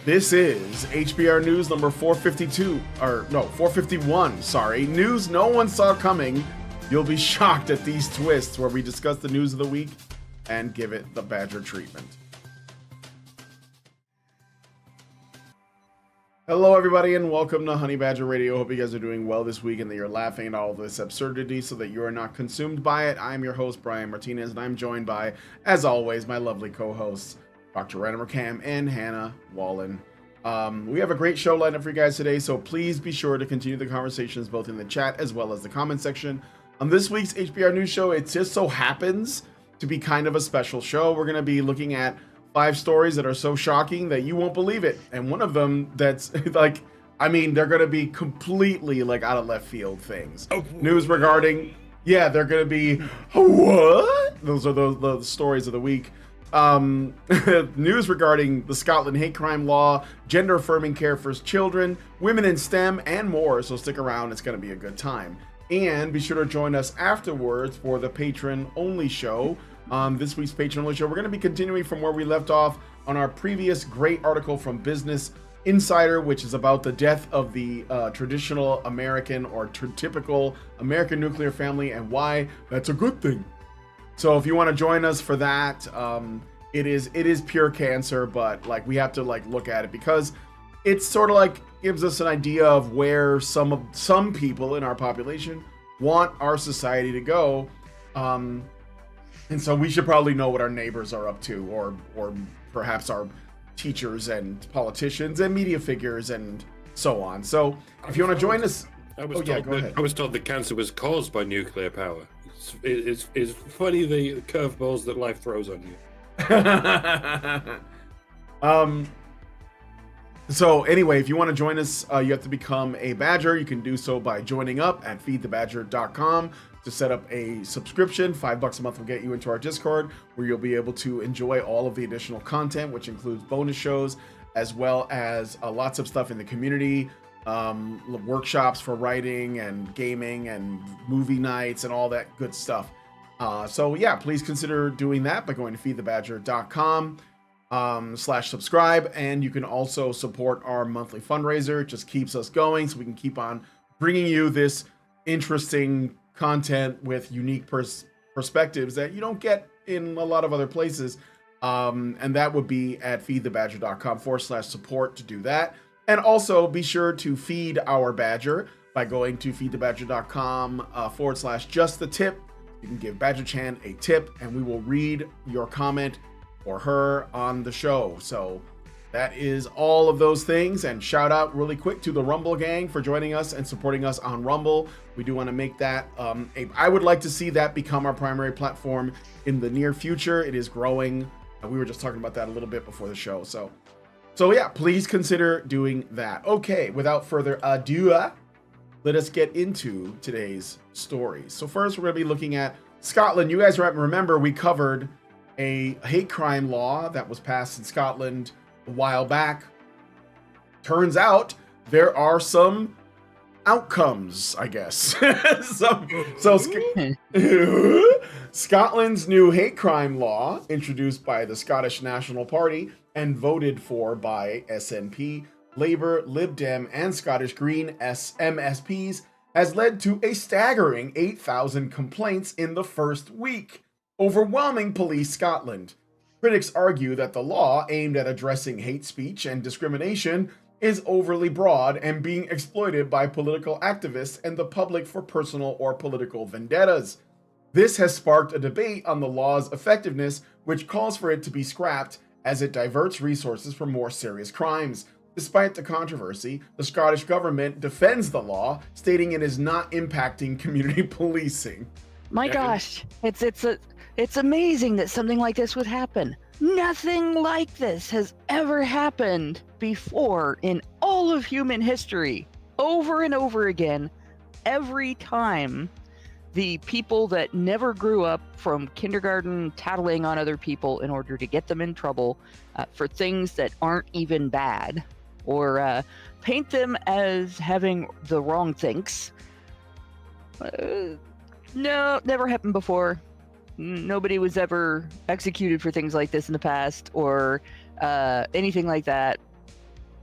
This is HBR News number 451, sorry. News no one saw coming. You'll be shocked at these twists, where we discuss the news of the week and give it the Badger treatment. Hello everybody and welcome to Honey Badger Radio. Hope you guys are doing well this week and that you're laughing at all of this absurdity so that you are not consumed by it. I'm your host, Brian Martinez, and I'm joined by, as always, my lovely co-hosts, Dr. Rana Cam and Hannah Wallen. We have a great show lined up for you guys today, so please be sure to continue the conversations both in the chat as well as the comment section. On this week's HBR News Show, it just so happens to be kind of a special show. We're going to be looking at 5 stories that are so shocking that you won't believe it. And one of them that's like, I mean, they're going to be completely like out of left field things. Oh. News regarding, they're going to be, what? Those are the stories of the week. News regarding the Scotland hate crime law, gender affirming care for children, women in STEM, and more. So stick around. It's going to be a good time. And be sure to join us afterwards for the patron only show. This week's patron only show, we're going to be continuing from where we left off on our previous great article from Business Insider, which is about the death of the traditional American or typical American nuclear family and why that's a good thing. So if you want to join us for that, it is pure cancer, but like we have to like look at it because it's sort of like gives us an idea of where some people in our population want our society to go. And so we should probably know what our neighbors are up to, or perhaps our teachers and politicians and media figures and so on. So if you want to join us, I was told that cancer was caused by nuclear power. It's funny the curveballs that life throws on you. So anyway, if you want to join us, you have to become a Badger. You can do so by joining up at feedthebadger.com to set up a subscription. $5 a month will get you into our Discord, where you'll be able to enjoy all of the additional content, which includes bonus shows, as well as lots of stuff in the community, workshops for writing and gaming and movie nights and all that good stuff. So yeah, please consider doing that by going to feedthebadger.com /subscribe. And you can also support our monthly fundraiser. It just keeps us going so we can keep on bringing you this interesting content with unique perspectives that you don't get in a lot of other places. And that would be at feedthebadger.com /support to do that. And also be sure to feed our Badger by going to feedthebadger.com /just the tip. You can give Badger Chan a tip and we will read your comment or her on the show. So that is all of those things. And shout out really quick to the Rumble gang for joining us and supporting us on Rumble. We do want to make that, I would like to see that become our primary platform in the near future. It is growing. We were just talking about that a little bit before the show. So yeah, please consider doing that. Okay, without further ado, let us get into today's stories. So first, we're going to be looking at Scotland. You guys remember we covered a hate crime law that was passed in Scotland a while back. Turns out there are some outcomes, I guess. Scotland's new hate crime law, introduced by the Scottish National Party and voted for by SNP, Labour, Lib Dem, and Scottish Green MSPs, has led to a staggering 8,000 complaints in the first week, overwhelming Police Scotland. Critics argue that the law, aimed at addressing hate speech and discrimination, is overly broad and being exploited by political activists and the public for personal or political vendettas. This has sparked a debate on the law's effectiveness, which calls for it to be scrapped as it diverts resources from more serious crimes. Despite the controversy, the Scottish government defends the law, stating it is not impacting community policing. My gosh, it's amazing that something like this would happen. Nothing like this has ever happened before in all of human history. Over and over again, every time the people that never grew up from kindergarten tattling on other people in order to get them in trouble for things that aren't even bad, or paint them as having the wrong things. No, never happened before. Nobody was ever executed for things like this in the past, or anything like that.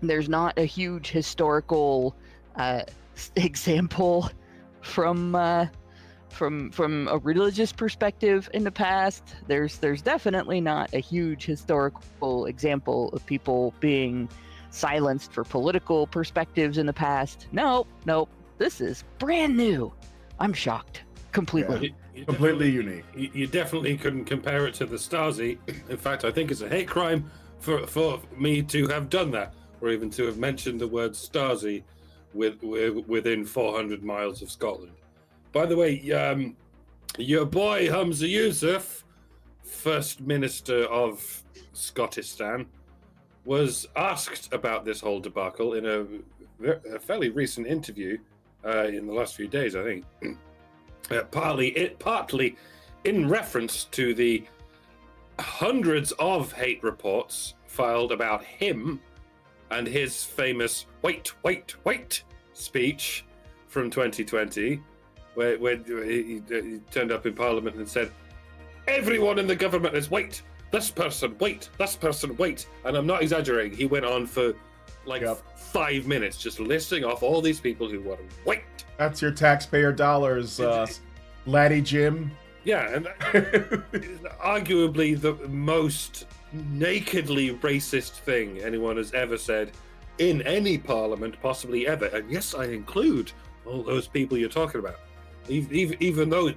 there's not a huge historical example from a religious perspective in the past. There's definitely not a huge historical example of people being silenced for political perspectives in the past. Nope. This is brand new. I'm shocked. Completely. Completely unique. You definitely couldn't compare it to the Stasi. In fact, I think it's a hate crime for me to have done that, or even to have mentioned the word Stasi within 400 miles of Scotland. By the way, your boy Humza Yousaf, First Minister of Scottistan, was asked about this whole debacle in a fairly recent interview in the last few days, I think. Partly in reference to the hundreds of hate reports filed about him and his famous wait speech from 2020, where he turned up in Parliament and said, everyone in the government is wait, this person wait, and I'm not exaggerating, he went on for 5 minutes just listing off all these people who want to wait. That's your taxpayer dollars, Laddie Jim. Yeah, and arguably the most nakedly racist thing anyone has ever said in any parliament, possibly ever. And yes, I include all those people you're talking about. Even though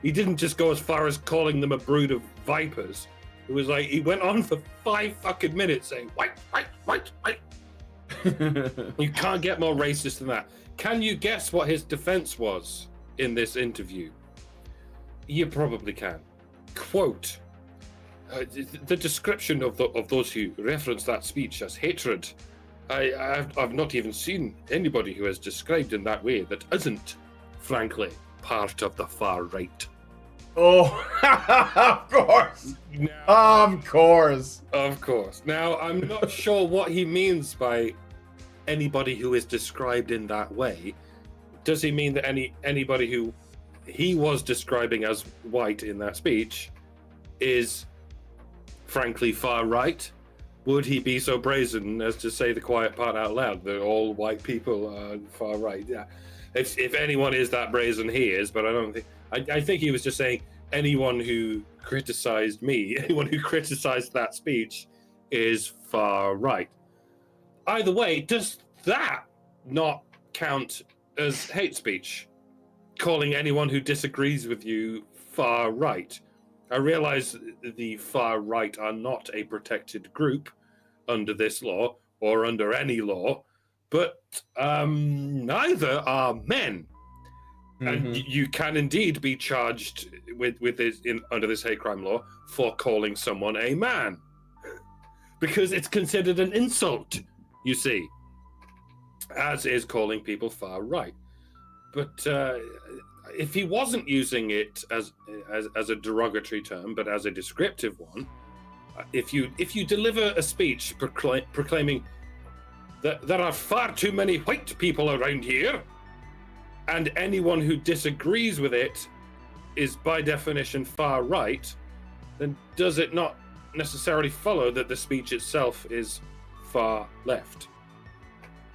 he didn't just go as far as calling them a brood of vipers. It was like he went on for 5 fucking minutes saying, wait. You can't get more racist than that. Can you guess what his defense was in this interview? You probably can. Quote, the description of those who reference that speech as hatred, I've not even seen anybody who has described in that way that isn't, frankly, part of the far right. Oh, of course. Of course. Now, I'm not sure what he means by anybody who is described in that way. Does he mean that anybody who he was describing as white in that speech is, frankly, far right? Would he be so brazen as to say the quiet part out loud, that all white people are far right? Yeah. If anyone is that brazen, he is, but I don't think... I think he was just saying anyone who criticized me, anyone who criticized that speech is far right. Either way, does that not count as hate speech? Calling anyone who disagrees with you far right? I realize the far right are not a protected group under this law or under any law, but neither are men. And you can indeed be charged with this under this hate crime law for calling someone a man, because it's considered an insult, you see, as is calling people far right. But if he wasn't using it as a derogatory term, but as a descriptive one, if you deliver a speech proclaiming that there are far too many white people around here, and anyone who disagrees with it is by definition far right, then does it not necessarily follow that the speech itself is far left?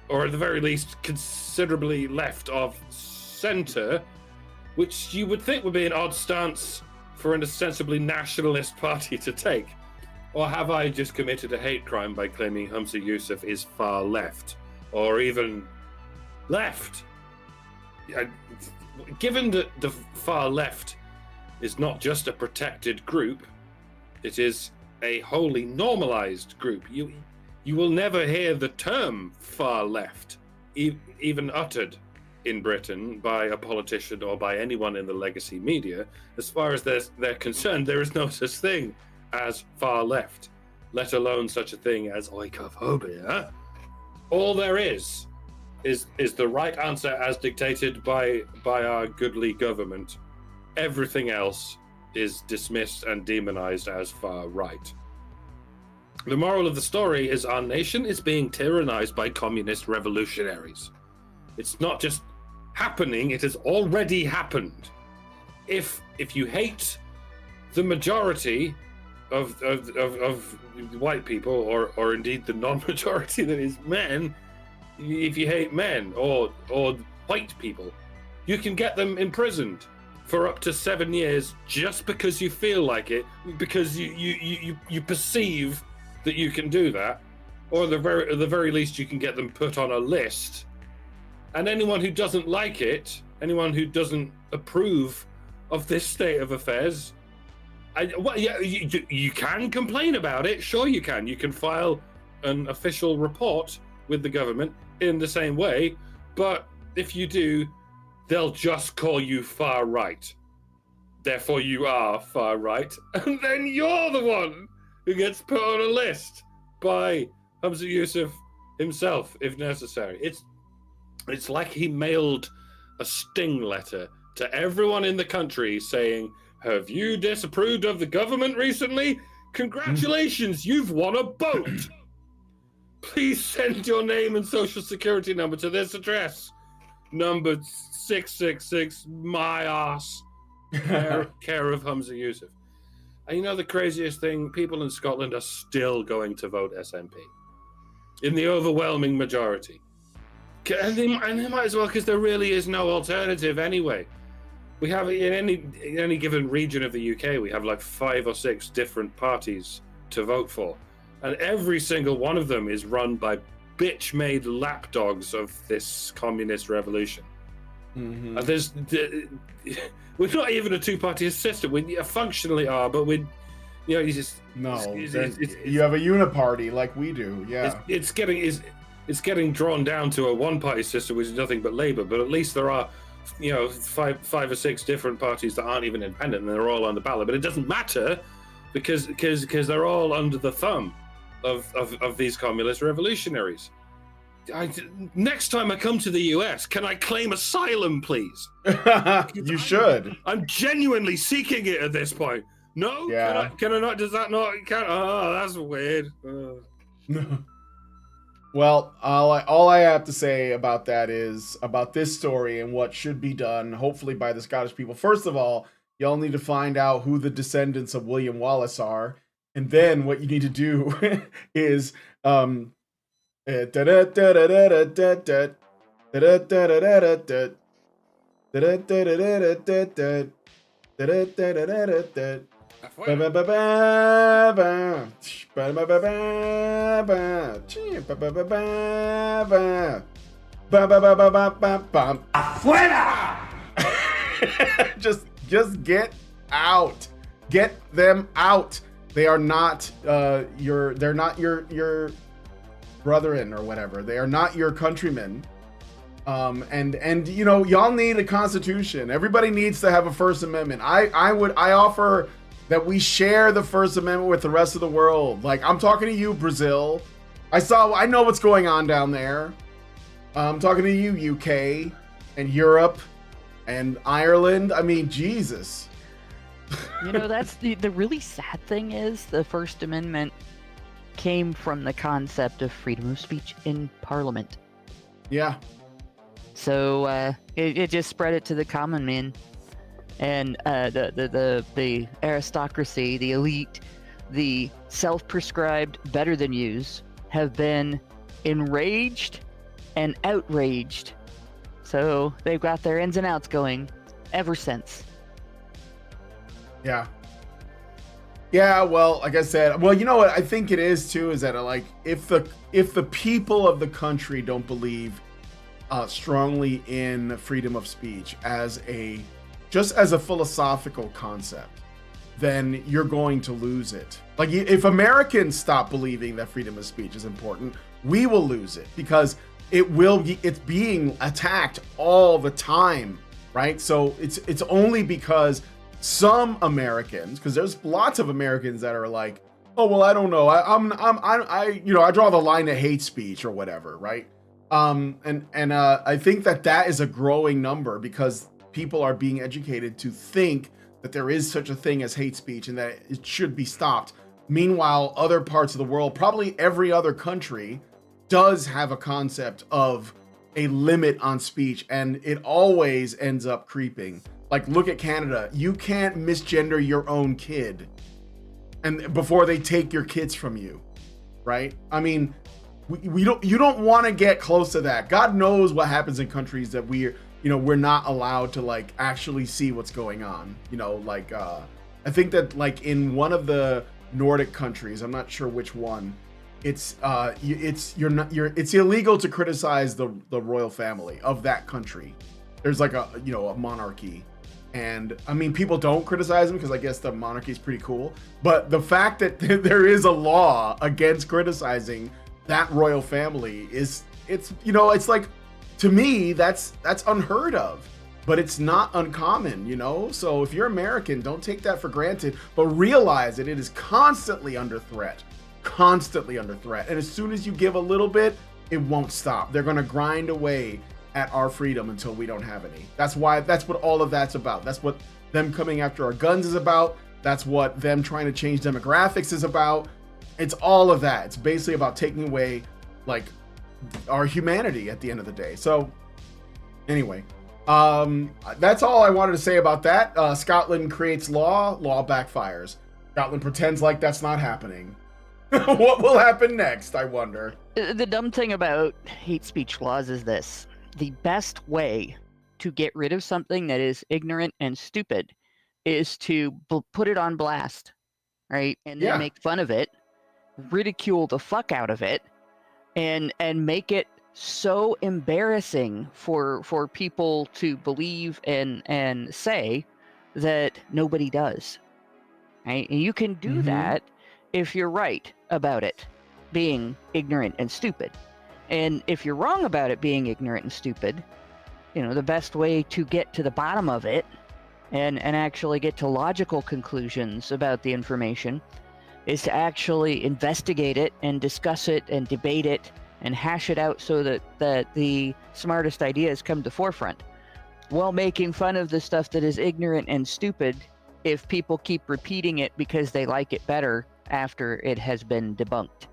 Or at the very least, considerably left of center, which you would think would be an odd stance for an ostensibly nationalist party to take. Or have I just committed a hate crime by claiming Humza Yousaf is far left? Or even left? Given that the far left is not just a protected group, it is a wholly normalized group. You will never hear the term far left even uttered in Britain by a politician or by anyone in the legacy media. As far as they're concerned, there is no such thing as far left, let alone such a thing as oikophobia. All there is the right answer as dictated by our goodly government. Everything else is dismissed and demonized as far right. The moral of the story is our nation is being tyrannized by communist revolutionaries. It's not just happening, it has already happened. If you hate the majority of white people, or indeed the non-majority that is men, if you hate men or white people, you can get them imprisoned for up to 7 years just because you feel like it, because you perceive that you can do that, or at the very least you can get them put on a list. And anyone who doesn't like it, anyone who doesn't approve of this state of affairs, you can complain about it. Sure, you can. You can file an official report with the government in the same way, but if you do, they'll just call you far right. Therefore, you are far right, and then you're the one who gets put on a list by Hamza Yusuf himself, if necessary. It's like he mailed a sting letter to everyone in the country saying, have you disapproved of the government recently? Congratulations, you've won a boat. Please send your name and social security number to this address. Number 666, my ass. Care of Hamza Yusuf. And you know the craziest thing? People in Scotland are still going to vote SNP. In the overwhelming majority. And they might as well, because there really is no alternative anyway. We have, in any given region of the UK, we have like 5 or 6 different parties to vote for. And every single one of them is run by bitch-made lapdogs of this communist revolution. Mm-hmm. And we're not even a two-party system. We functionally are, but you have a uniparty like we do. Yeah, it's getting drawn down to a one-party system, which is nothing but Labour. But at least there are, 5 or 6 different parties that aren't even independent, and they're all on the ballot. But it doesn't matter because they're all under the thumb of these communist revolutionaries. Next time I come to the US, can I claim asylum, please? You should. I'm genuinely seeking it at this point. No? Yeah. Can I not? Does that not? Oh, that's weird. Well, all I have to say about that is about this story and what should be done, hopefully by the Scottish people. First of all, y'all need to find out who the descendants of William Wallace are, and then what you need to do is just get out. Get them out. They are not they're not your brethren or whatever. They are not your countrymen. And y'all need a constitution. Everybody needs to have a First Amendment. I offer that we share the First Amendment with the rest of the world. Like, I'm talking to you, Brazil. I know what's going on down there. I'm talking to you, UK and Europe and Ireland. I mean, Jesus. That's the really sad thing is the First Amendment came from the concept of freedom of speech in Parliament. Yeah. So it just spread it to the common man, and the aristocracy, the elite, the self-prescribed better than yous have been enraged and outraged. So they've got their ins and outs going ever since. Yeah. Yeah, well, like I said, well, you know what I think it is too, is that like if the people of the country don't believe strongly in freedom of speech just as a philosophical concept, then you're going to lose it. Like, if Americans stop believing that freedom of speech is important, we will lose it, because it's being attacked all the time, right? So it's only because some Americans, because there's lots of Americans that are like, oh, well, I don't know, I draw the line at hate speech or whatever, right? I think that is a growing number, because people are being educated to think that there is such a thing as hate speech and that it should be stopped. Meanwhile, other parts of the world, probably every other country, does have a concept of a limit on speech, and it always ends up creeping. Like, look at Canada. You can't misgender your own kid. and before they take your kids from you, right? I mean, you don't want to get close to that. God knows what happens in countries that we're not allowed to like actually see what's going on. I think that like in one of the Nordic countries, I'm not sure which one, it's illegal to criticize the royal family of that country. There's like a monarchy. And I mean, people don't criticize them because I guess the monarchy is pretty cool. But the fact that there is a law against criticizing that royal family it's like, to me, that's unheard of. But it's not uncommon, So if you're American, don't take that for granted, but realize that it is constantly under threat. And as soon as you give a little bit, it won't stop. They're going to grind away at our freedom until we don't have any. That's what all of that's about. That's what them coming after our guns is about. That's what them trying to change demographics is about. It's all of that. It's basically about taking away like our humanity at the end of the day. So anyway, that's all I wanted to say about that. Scotland creates law backfires. Scotland pretends like that's not happening. What will happen next, I wonder? The dumb thing about hate speech laws is this. The best way to get rid of something that is ignorant and stupid is to put it on blast, right? And then make fun of it, ridicule the fuck out of it, and make it so embarrassing for people to believe and say that nobody does, right? And you can do that if you're right about it being ignorant and stupid. And if you're wrong about it being ignorant and stupid, the best way to get to the bottom of it and actually get to logical conclusions about the information is to actually investigate it and discuss it and debate it and hash it out so that the smartest ideas come to forefront, while making fun of the stuff that is ignorant and stupid if people keep repeating it because they like it better after it has been debunked.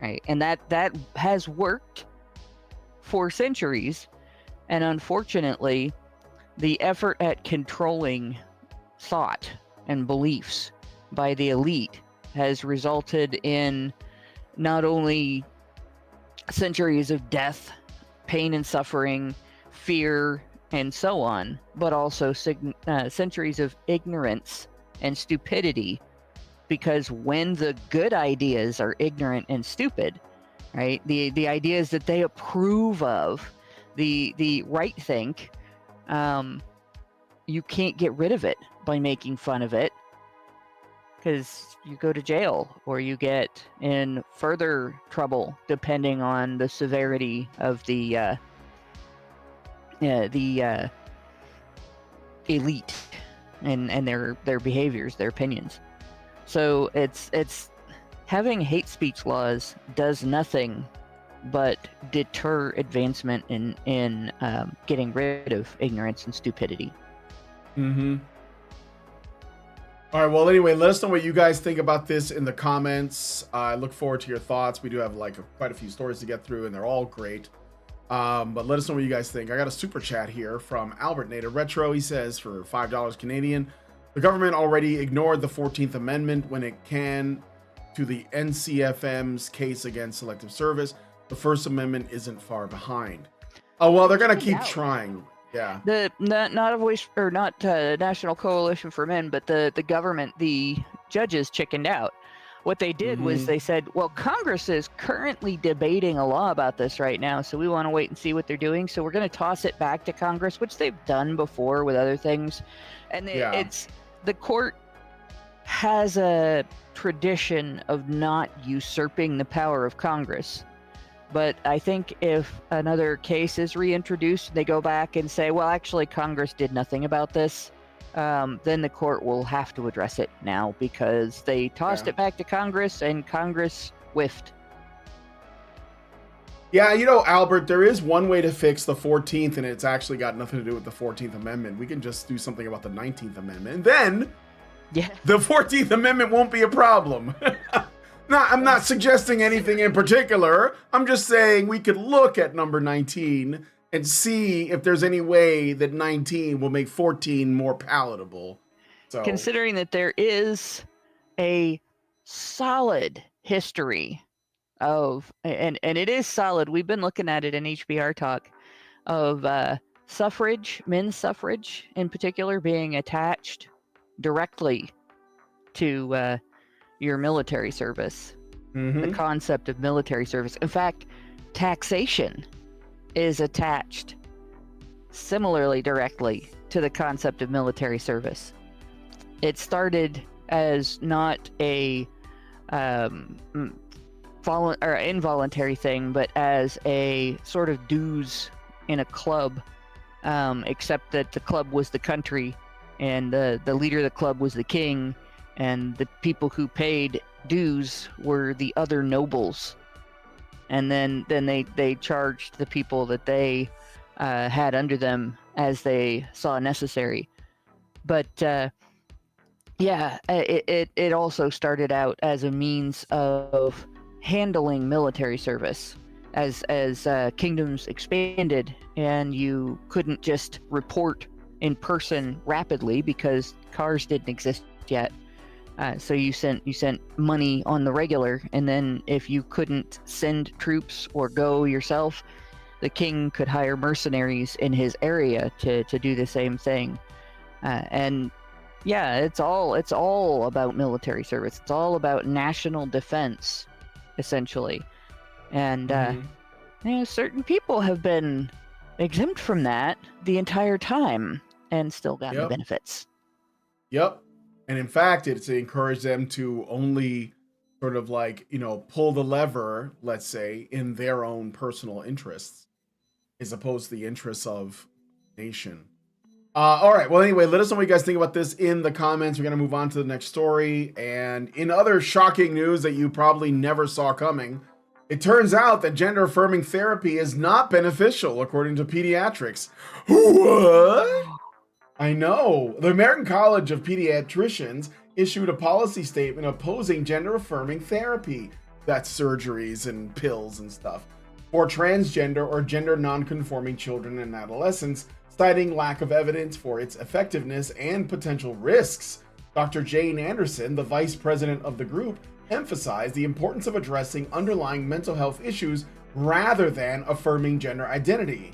Right. And that has worked for centuries. And unfortunately, the effort at controlling thought and beliefs by the elite has resulted in not only centuries of death, pain and suffering, fear, and so on, but also centuries of ignorance and stupidity. Because when the good ideas are ignorant and stupid, right, the ideas that they approve of, the right think, you can't get rid of it by making fun of it, because you go to jail or you get in further trouble depending on the severity of the elite and their behaviors, their opinions. So it's having hate speech laws does nothing but deter advancement in getting rid of ignorance and stupidity. All right, well, anyway, let us know what you guys think about this in the comments. I look forward to your thoughts. We do have quite a few stories to get through, and they're all great. But let us know what you guys think. I got a super chat here from Albert Native Retro. He says, for $5 Canadian, the government already ignored the 14th Amendment when it can to the NCFM's case against selective service. The First Amendment isn't far behind. Oh, well, they're going to keep trying. Yeah. Not National Coalition for Men, but the government, the judges chickened out. What they did was they said, well, Congress is currently debating a law about this right now, so we want to wait and see what they're doing. So we're going to toss it back to Congress, which they've done before with other things. And it's the court has a tradition of not usurping the power of Congress. But I think if another case is reintroduced, they go back and say, well, actually, Congress did nothing about this, then the court will have to address it now because they tossed it back to Congress and Congress whiffed. Yeah, Albert, there is one way to fix the 14th, and it's actually got nothing to do with the 14th Amendment. We can just do something about the 19th Amendment, and then the 14th Amendment won't be a problem. No, I'm not suggesting anything in particular. I'm just saying we could look at number 19 and see if there's any way that 19 will make 14 more palatable. So, considering that there is a solid history of, and it is solid. We've been looking at it in HBR talk of suffrage, men's suffrage in particular, being attached directly to your military service. The concept of military service. In fact, taxation is attached similarly directly to the concept of military service. It started as not a involuntary thing, but as a sort of dues in a club, except that the club was the country, and the leader of the club was the king, and the people who paid dues were the other nobles. And then they charged the people that they had under them as they saw necessary. But it also started out as a means of handling military service. As kingdoms expanded and you couldn't just report in person rapidly because cars didn't exist yet. So you sent money on the regular, and then if you couldn't send troops or go yourself, the king could hire mercenaries in his area to do the same thing. And yeah, it's all about military service. It's all about national defense, essentially. And certain people have been exempt from that the entire time and still gotten the benefits. Yep. And in fact, it's encouraged them to only sort of like, pull the lever, let's say, in their own personal interests, as opposed to the interests of nation. All right. Well, anyway, let us know what you guys think about this in the comments. We're going to move on to the next story. And in other shocking news that you probably never saw coming, it turns out that gender-affirming therapy is not beneficial, according to pediatrics. What? I know. The American College of Pediatricians issued a policy statement opposing gender-affirming therapy, that's surgeries and pills and stuff, for transgender or gender non-conforming children and adolescents, citing lack of evidence for its effectiveness and potential risks. Dr. Jane Anderson, the vice president of the group, emphasized the importance of addressing underlying mental health issues rather than affirming gender identity.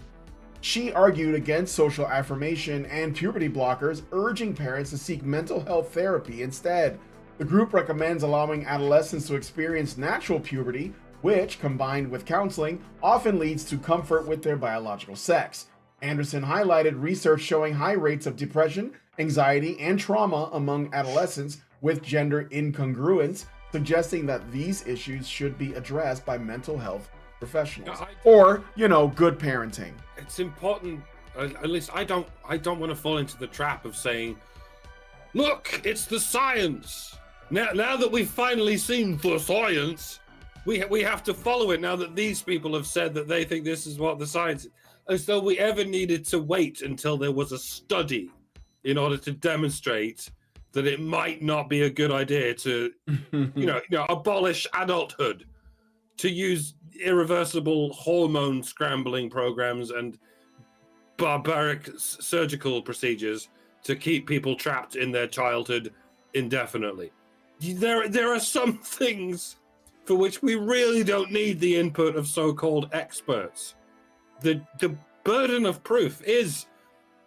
She argued against social affirmation and puberty blockers, urging parents to seek mental health therapy instead. The group recommends allowing adolescents to experience natural puberty, which, combined with counseling, often leads to comfort with their biological sex. Anderson highlighted research showing high rates of depression, anxiety, and trauma among adolescents with gender incongruence, suggesting that these issues should be addressed by mental health professionals or, good parenting. It's important. At least I don't want to fall into the trap of saying, look, it's the science. Now that we've finally seen the science, we have to follow it now that these people have said that they think this is what the science is. As though we ever needed to wait until there was a study in order to demonstrate that it might not be a good idea to, abolish adulthood, to use irreversible hormone scrambling programs and barbaric surgical procedures to keep people trapped in their childhood indefinitely. There are some things for which we really don't need the input of so-called experts. The burden of proof is,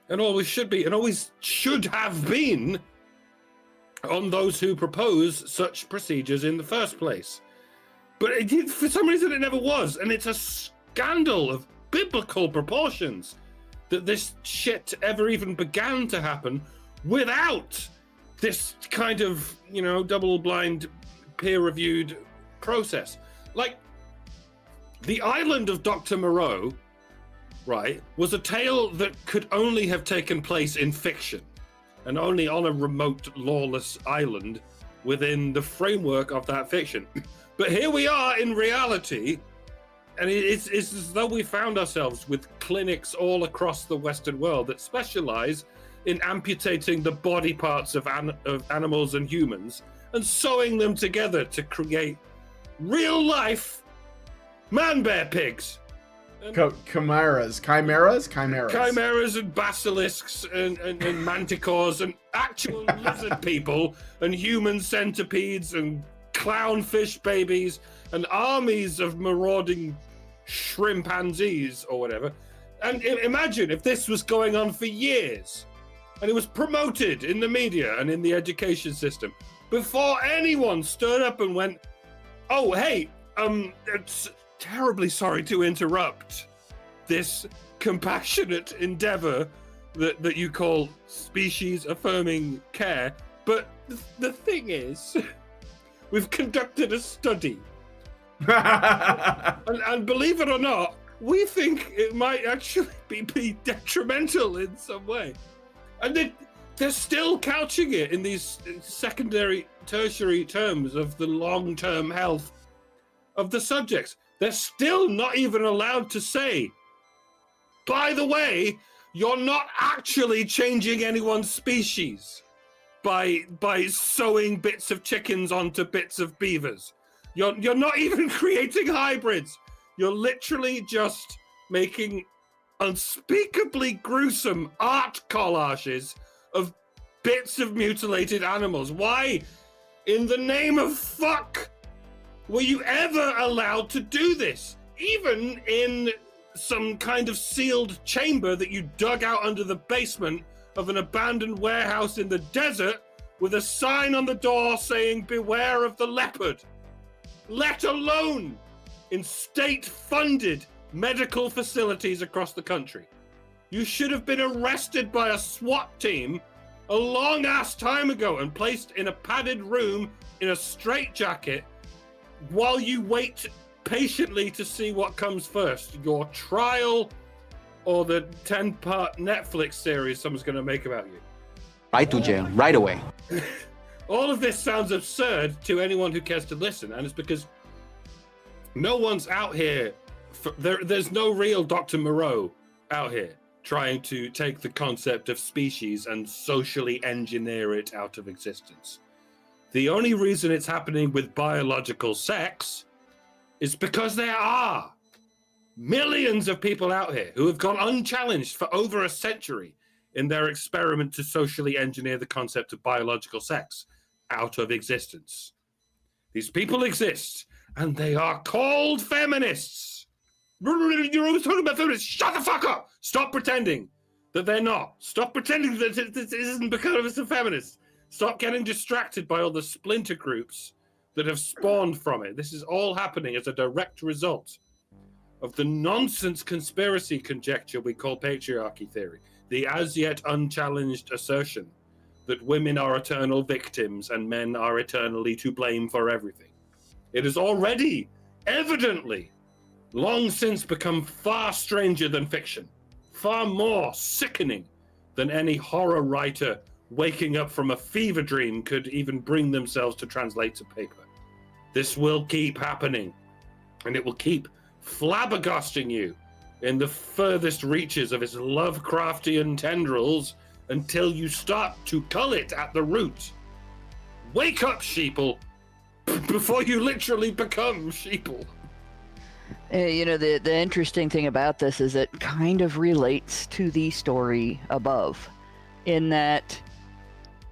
and always should be, and always should have been, on those who propose such procedures in the first place. But for some reason it never was, and it's a scandal of biblical proportions that this shit ever even began to happen without this kind of, double-blind, peer-reviewed process. Like, the island of Dr. Moreau, right, was a tale that could only have taken place in fiction, and only on a remote, lawless island within the framework of that fiction. But here we are in reality, and it's as though we found ourselves with clinics all across the Western world that specialize in amputating the body parts of animals and humans and sewing them together to create real-life man-bear pigs. Chimeras and basilisks and manticores and actual lizard people and human centipedes and clownfish babies and armies of marauding shrimpanzees or whatever. And imagine if this was going on for years and it was promoted in the media and in the education system before anyone stood up and went, oh, hey, it's terribly sorry to interrupt this compassionate endeavor that you call species affirming care. But the thing is, we've conducted a study. and believe it or not, we think it might actually be detrimental in some way. And they're still couching it in these secondary, tertiary terms of the long-term health of the subjects. They're still not even allowed to say, by the way, you're not actually changing anyone's species by sewing bits of chickens onto bits of beavers. You're not even creating hybrids. You're literally just making unspeakably gruesome art collages of bits of mutilated animals. Why, in the name of fuck, were you ever allowed to do this? Even in some kind of sealed chamber that you dug out under the basement of an abandoned warehouse in the desert with a sign on the door saying, beware of the leopard. Let alone in state-funded medical facilities across the country. You should have been arrested by a SWAT team a long-ass time ago and placed in a padded room in a straitjacket while you wait patiently to see what comes first, your trial or the 10-part Netflix series someone's going to make about you. Right to jail, right away. All of this sounds absurd to anyone who cares to listen, and it's because no one's out here. There's no real Dr. Moreau out here trying to take the concept of species and socially engineer it out of existence. The only reason it's happening with biological sex is because there are millions of people out here who have gone unchallenged for over a century in their experiment to socially engineer the concept of biological sex out of existence. These people exist, and they are called feminists. You're always talking about feminists. Shut the fuck up! Stop pretending that they're not. Stop pretending that this isn't because it's a feminist. Stop getting distracted by all the splinter groups that have spawned from it. This is all happening as a direct result of the nonsense conspiracy conjecture we call patriarchy theory. The as yet unchallenged assertion that women are eternal victims and men are eternally to blame for everything. It has already, evidently, long since become far stranger than fiction, far more sickening than any horror writer waking up from a fever dream could even bring themselves to translate to paper. This will keep happening, and it will keep flabbergasting you in the furthest reaches of its Lovecraftian tendrils until you start to cull it at the root. Wake up, sheeple, before you literally become sheeple. The interesting thing about this is it kind of relates to the story above, in that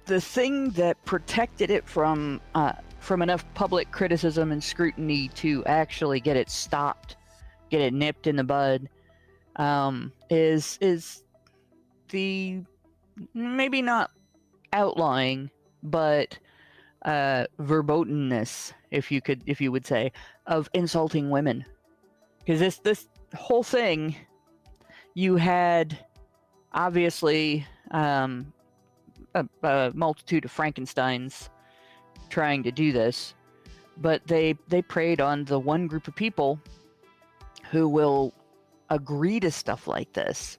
the thing that protected it from enough public criticism and scrutiny to actually get it stopped, get it nipped in the bud, is the maybe not outlying, but verbotenness, if you would say, of insulting women. Because this whole thing, you had obviously a multitude of Frankensteins trying to do this, but they preyed on the one group of people who will agree to stuff like this,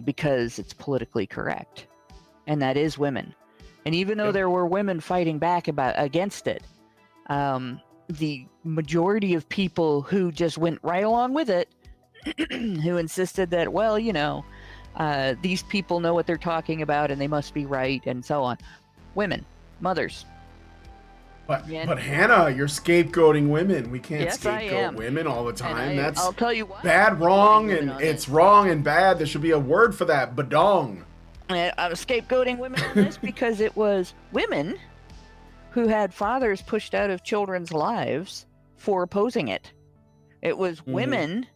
because it's politically correct, and that is women. And even though there were women fighting back against it, the majority of people who just went right along with it, who insisted that, well, these people know what they're talking about and they must be right, and so on. Women, mothers. But Hannah, you're scapegoating women. We can't scapegoat women all the time. That's I'll tell you what, bad, wrong, and it's wrong and bad. There should be a word for that. Badong. I was scapegoating women on this because it was women who had fathers pushed out of children's lives for opposing it. It was women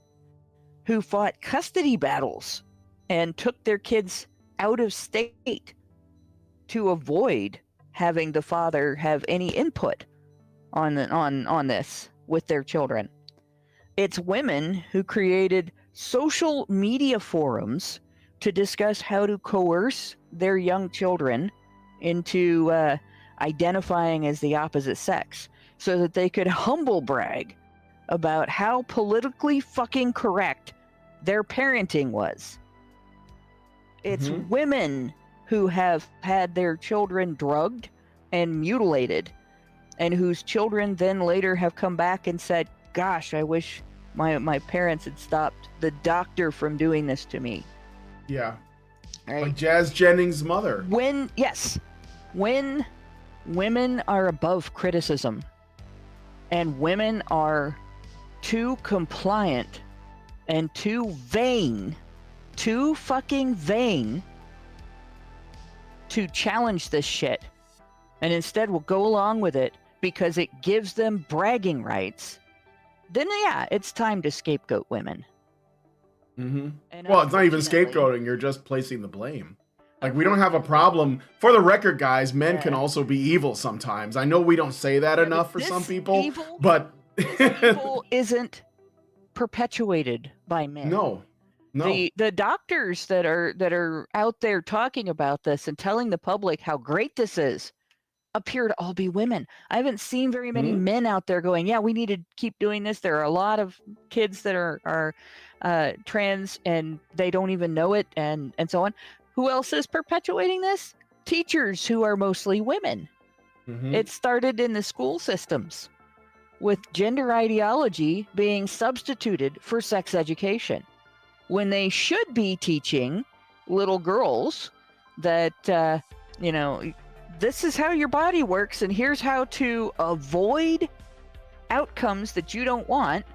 who fought custody battles and took their kids out of state to avoid having the father have any input on this with their children. It's women who created social media forums to discuss how to coerce their young children into identifying as the opposite sex so that they could humble brag about how politically fucking correct their parenting was. It's women who have had their children drugged and mutilated, and whose children then later have come back and said, gosh, I wish my parents had stopped the doctor from doing this to me. Yeah. Right? Like Jazz Jennings' mother. When women are above criticism and women are too compliant and too fucking vain to challenge this shit, and instead will go along with it because it gives them bragging rights, then yeah, it's time to scapegoat women. And Well, it's not even unfortunately- scapegoating, you're just placing the blame. Like, we don't have a problem. For the record, guys, men can also be evil sometimes. I know we don't say that enough for this some people, evil- but Evil isn't perpetuated by men. no. The doctors that are out there talking about this and telling the public how great this is appear to all be women. I haven't seen very many men out there going, yeah, we need to keep doing this. There are a lot of kids that are trans and they don't even know it, and so on. Who else is perpetuating this? Teachers who are mostly women. It started in the school systems with gender ideology being substituted for sex education, when they should be teaching little girls that, this is how your body works, and here's how to avoid outcomes that you don't want.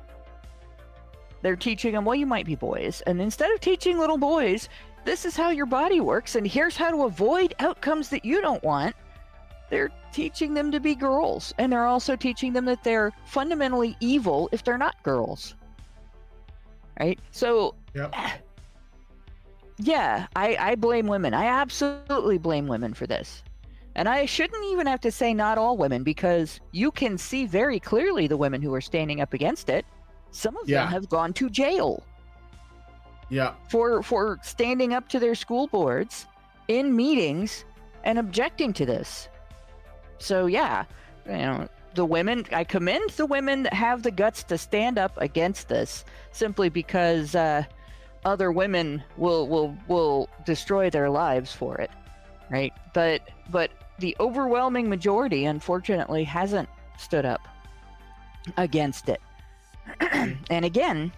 They're teaching them, well, you might be boys. And instead of teaching little boys, this is how your body works, and here's how to avoid outcomes that you don't want, they're teaching them to be girls. And they're also teaching them that they're fundamentally evil if they're not girls. Right? So, yeah, I blame women. I absolutely blame women for this. And I shouldn't even have to say not all women, because you can see very clearly the women who are standing up against it. Some of them have gone to jail. For standing up to their school boards in meetings and objecting to this. So yeah, the women, I commend the women that have the guts to stand up against this, simply because other women will destroy their lives for it, right? But the overwhelming majority, unfortunately, hasn't stood up against it. And again,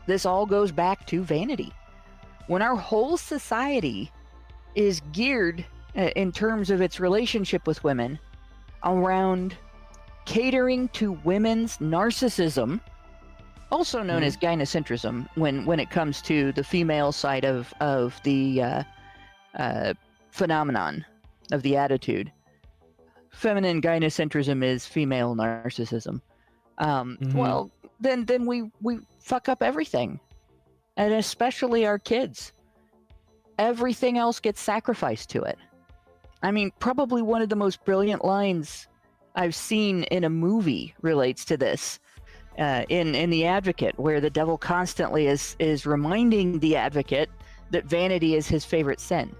this all goes back to vanity. When our whole society is geared in terms of its relationship with women around catering to women's narcissism, also known as gynocentrism, when it comes to the female side of the phenomenon of the attitude. Feminine gynocentrism is female narcissism. Well, then we fuck up everything, and especially our kids. Everything else gets sacrificed to it. I mean, probably one of the most brilliant lines I've seen in a movie relates to this, in The Advocate, where the devil constantly is reminding the advocate that vanity is his favorite sin.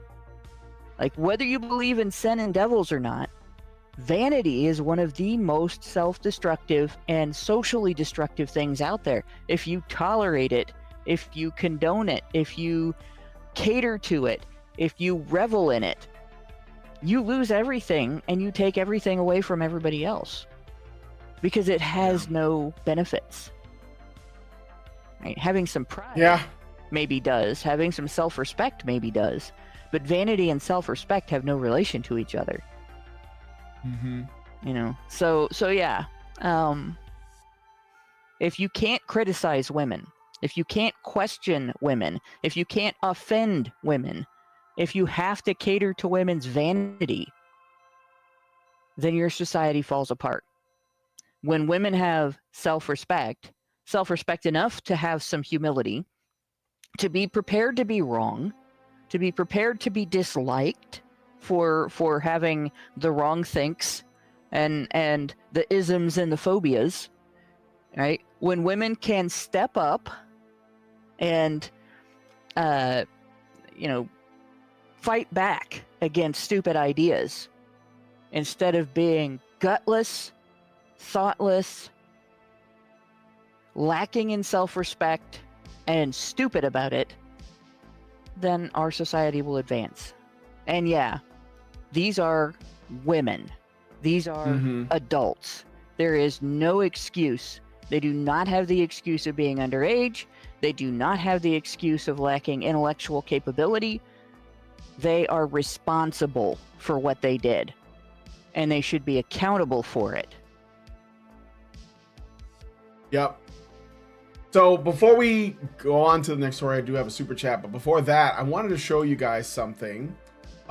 Like, whether you believe in sin and devils or not, vanity is one of the most self-destructive and socially destructive things out there. If you tolerate it, if you condone it, if you cater to it, if you revel in it, you lose everything and you take everything away from everybody else, because it has no benefits. Right? Having some pride maybe does. Having some self-respect maybe does. But vanity and self-respect have no relation to each other. So yeah. If you can't criticize women, if you can't question women, if you can't offend women, if you have to cater to women's vanity, then your society falls apart. When women have self-respect enough to have some humility, to be prepared to be wrong, to be prepared to be disliked for having the wrong thinks and the isms and the phobias, right? When women can step up and fight back against stupid ideas instead of being gutless, thoughtless, lacking in self-respect, and stupid about it, then our society will advance. And yeah, these are women. These are adults. There is no excuse. They do not have the excuse of being underage. They do not have the excuse of lacking intellectual capability. They are responsible for what they did, and they should be accountable for it. Yep. So before we go on to the next story, I do have a super chat. But before that, I wanted to show you guys something.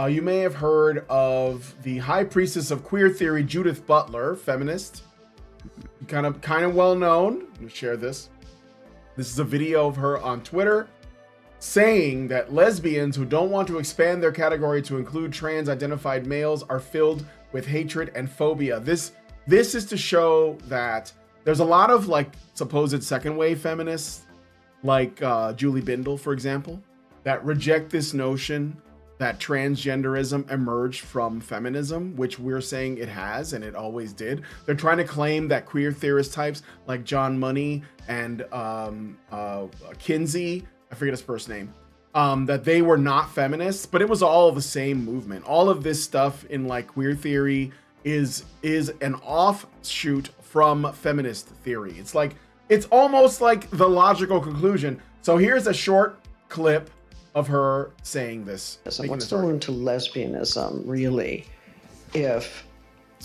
You may have heard of the high priestess of queer theory, Judith Butler, feminist. Kind of well known. Let me share this. This is a video of her on Twitter saying that lesbians who don't want to expand their category to include trans-identified males are filled with hatred and phobia. This is to show that there's a lot of like supposed second wave feminists, like Julie Bindel, for example, that reject this notion that transgenderism emerged from feminism, which we're saying it has and it always did. They're trying to claim that queer theorist types like John Money and Kinsey, I forget his first name, that they were not feminists, but it was all the same movement. All of this stuff in like queer theory is an offshoot from feminist theory. It's almost like the logical conclusion. So here's a short clip of her saying this. What's the wound to lesbianism, really, if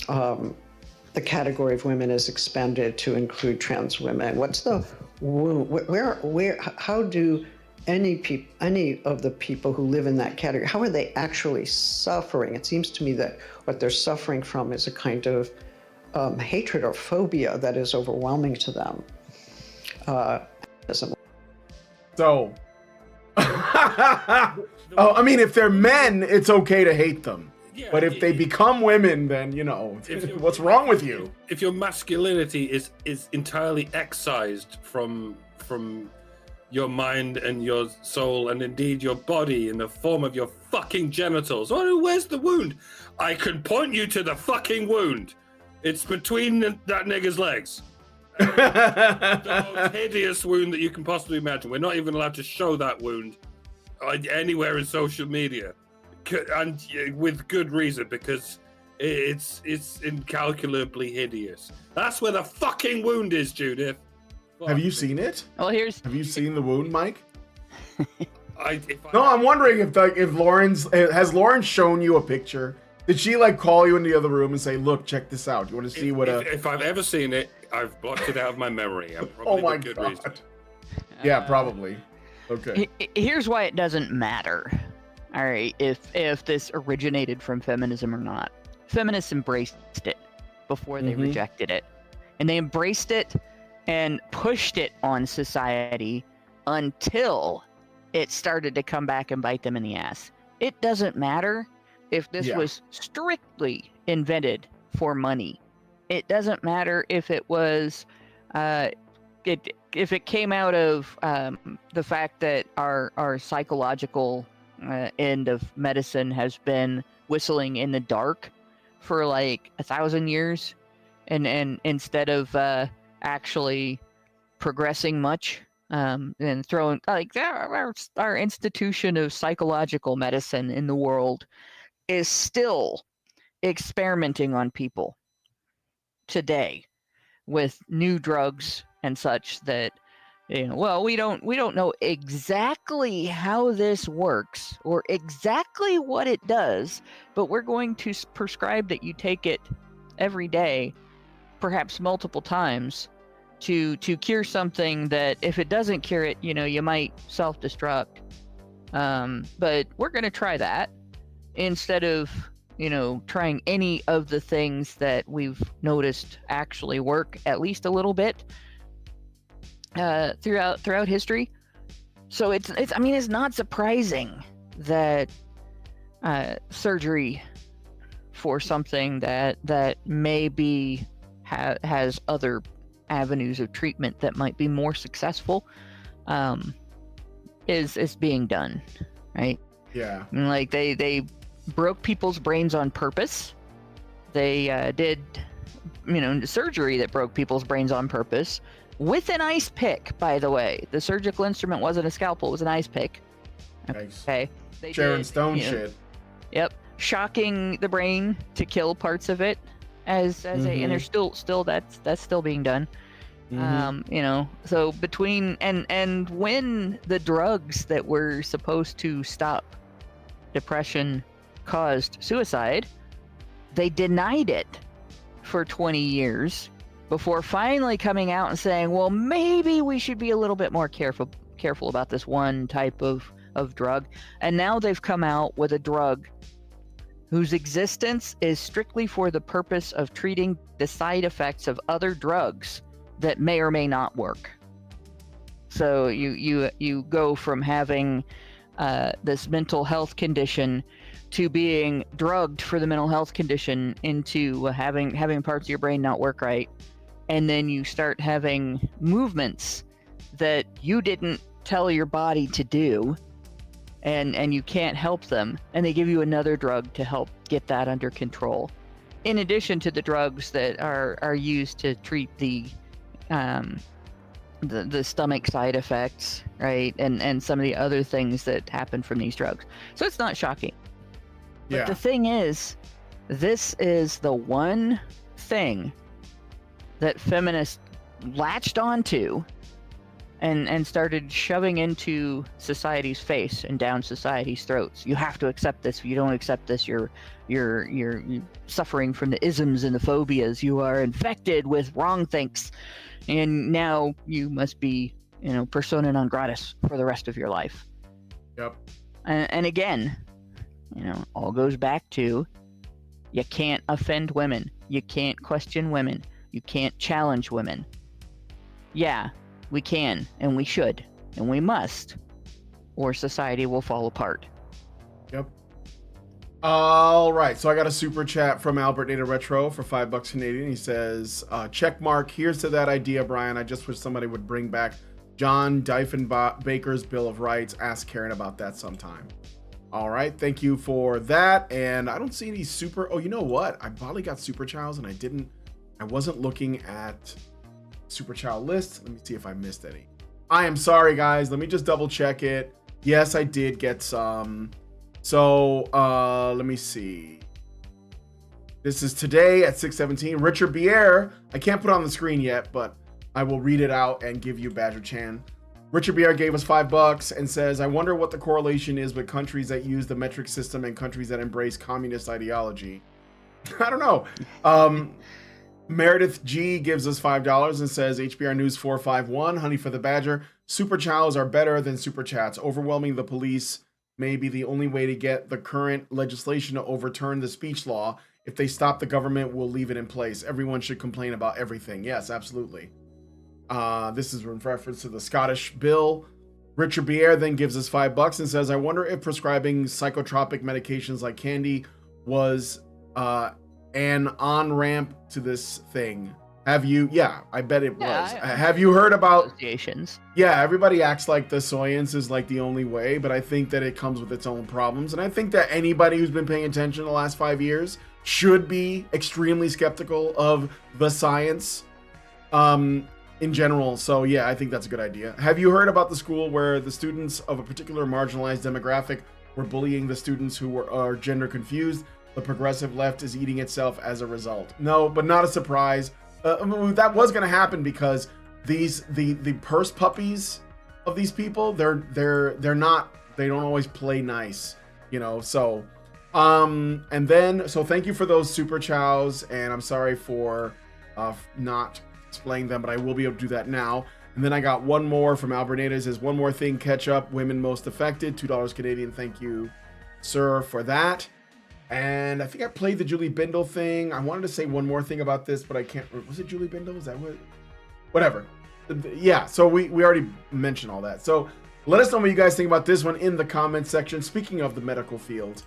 the category of women is expanded to include trans women? What's the wound? Where? How do any of the people who live in that category, how are they actually suffering? It seems to me that what they're suffering from is a kind of hatred or phobia that is overwhelming to them. So, I mean, if they're men, it's okay to hate them. Yeah, but if they become women, then, what's wrong with you? If your masculinity is entirely excised from your mind and your soul and indeed your body in the form of your fucking genitals. Oh, where's the wound? I can point you to the fucking wound. It's between that nigger's legs. The most hideous wound that you can possibly imagine. We're not even allowed to show that wound anywhere in social media, and with good reason, because it's incalculably hideous. That's where the fucking wound is, Judith. Have you seen it? Well, Have you seen the wound, Mike? I'm wondering if has Lauren shown you a picture? Did she call you in the other room and say, "Look, check this out. You want to see if I've ever seen it, I've blocked it out of my memory. Oh my god. Yeah, probably. Okay. Here's why it doesn't matter. All right, if this originated from feminism or not. Feminists embraced it before they rejected it. And they embraced it and pushed it on society until it started to come back and bite them in the ass. It doesn't matter if this was strictly invented for money. It doesn't matter if it was, if it came out of the fact that our psychological end of medicine has been whistling in the dark for 1,000 years, and instead of actually progressing much, and throwing our institution of psychological medicine in the world is still experimenting on people today with new drugs and such that we don't know exactly how this works or exactly what it does, but we're going to prescribe that you take it every day, perhaps multiple times, to cure something that if it doesn't cure it, you might self-destruct. But we're going to try that instead of trying any of the things that we've noticed actually work at least a little bit throughout history. So it's not surprising that surgery for something that maybe has other avenues of treatment that might be more successful is being done, right? Yeah. I mean, like they broke people's brains on purpose. They did surgery that broke people's brains on purpose with an ice pick, by the way. The surgical instrument wasn't a scalpel, it was an ice pick. Nice. Okay. They Sharon Stone shit. Yep. Shocking the brain to kill parts of it and there's still that's still being done. So between and when the drugs that were supposed to stop depression caused suicide, they denied it for 20 years before finally coming out and saying, well, maybe we should be a little bit more careful about this one type of drug. And now they've come out with a drug whose existence is strictly for the purpose of treating the side effects of other drugs that may or may not work. So you go from having this mental health condition to being drugged for the mental health condition into having parts of your brain not work right, and then you start having movements that you didn't tell your body to do, and you can't help them, and they give you another drug to help get that under control, in addition to the drugs that are used to treat the stomach side effects, right, and some of the other things that happen from these drugs. So it's not shocking. But the thing is, this is the one thing that feminists latched onto and started shoving into society's face and down society's throats. You have to accept this. If you don't accept this, you're suffering from the isms and the phobias. You are infected with wrong thinks, and now you must be, persona non gratis for the rest of your life. Yep. And again, all goes back to, you can't offend women. You can't question women. You can't challenge women. Yeah, we can, and we should, and we must, or society will fall apart. Yep. All right, so I got a super chat from Albert Nader Retro for $5 Canadian. He says, check mark, here's to that idea, Brian. I just wish somebody would bring back John Diefenbaker's Bill of Rights. Ask Karen about that sometime. All right, thank you for that. And I don't see any oh, you know what? I probably got super chows and I wasn't looking at super chow list. Let me see if I missed any. I am sorry, guys. Let me just double check it. Yes, I did get some. So let me see. This is today at 6:17. Richard Bier. I can't put it on the screen yet, but I will read it out and give you Badger Chan. Richard Bier gave us $5 and says, I wonder what the correlation is with countries that use the metric system and countries that embrace communist ideology. I don't know. Meredith G gives us $5 and says, HBR News 451, Honey for the Badger. Super chows are better than super chats. Overwhelming the police may be the only way to get the current legislation to overturn the speech law. If they stop the government, we'll leave it in place. Everyone should complain about everything. Yes, absolutely. This is in reference to the Scottish bill. Richard Bier then gives us $5 and says, I wonder if prescribing psychotropic medications like candy was an on-ramp to this thing. Have you? Yeah, I bet it was. Have you heard about associations? Yeah, everybody acts like the science is like the only way, but I think that it comes with its own problems. And I think that anybody who's been paying attention the last 5 years should be extremely skeptical of the science in general. So yeah, I think that's a good idea. Have you heard about the school where the students of a particular marginalized demographic were bullying the students who are gender confused? The progressive left is eating itself as a result. No, but not a surprise. That was going to happen because the purse puppies of these people, they don't always play nice, so and then so thank you for those super chows, and I'm sorry for not displaying them, but I will be able to do that now. And then I got one more from Albert Nader. Says, one more thing, catch up, women most affected, $2 Canadian. Thank you, sir, for that. And I think I played the Julie Bindel thing. I wanted to say one more thing about this, but I can't. Was it Julie Bindel? Is that what? Whatever. Yeah, so we already mentioned all that. So let us know what you guys think about this one in the comments section. Speaking of the medical field,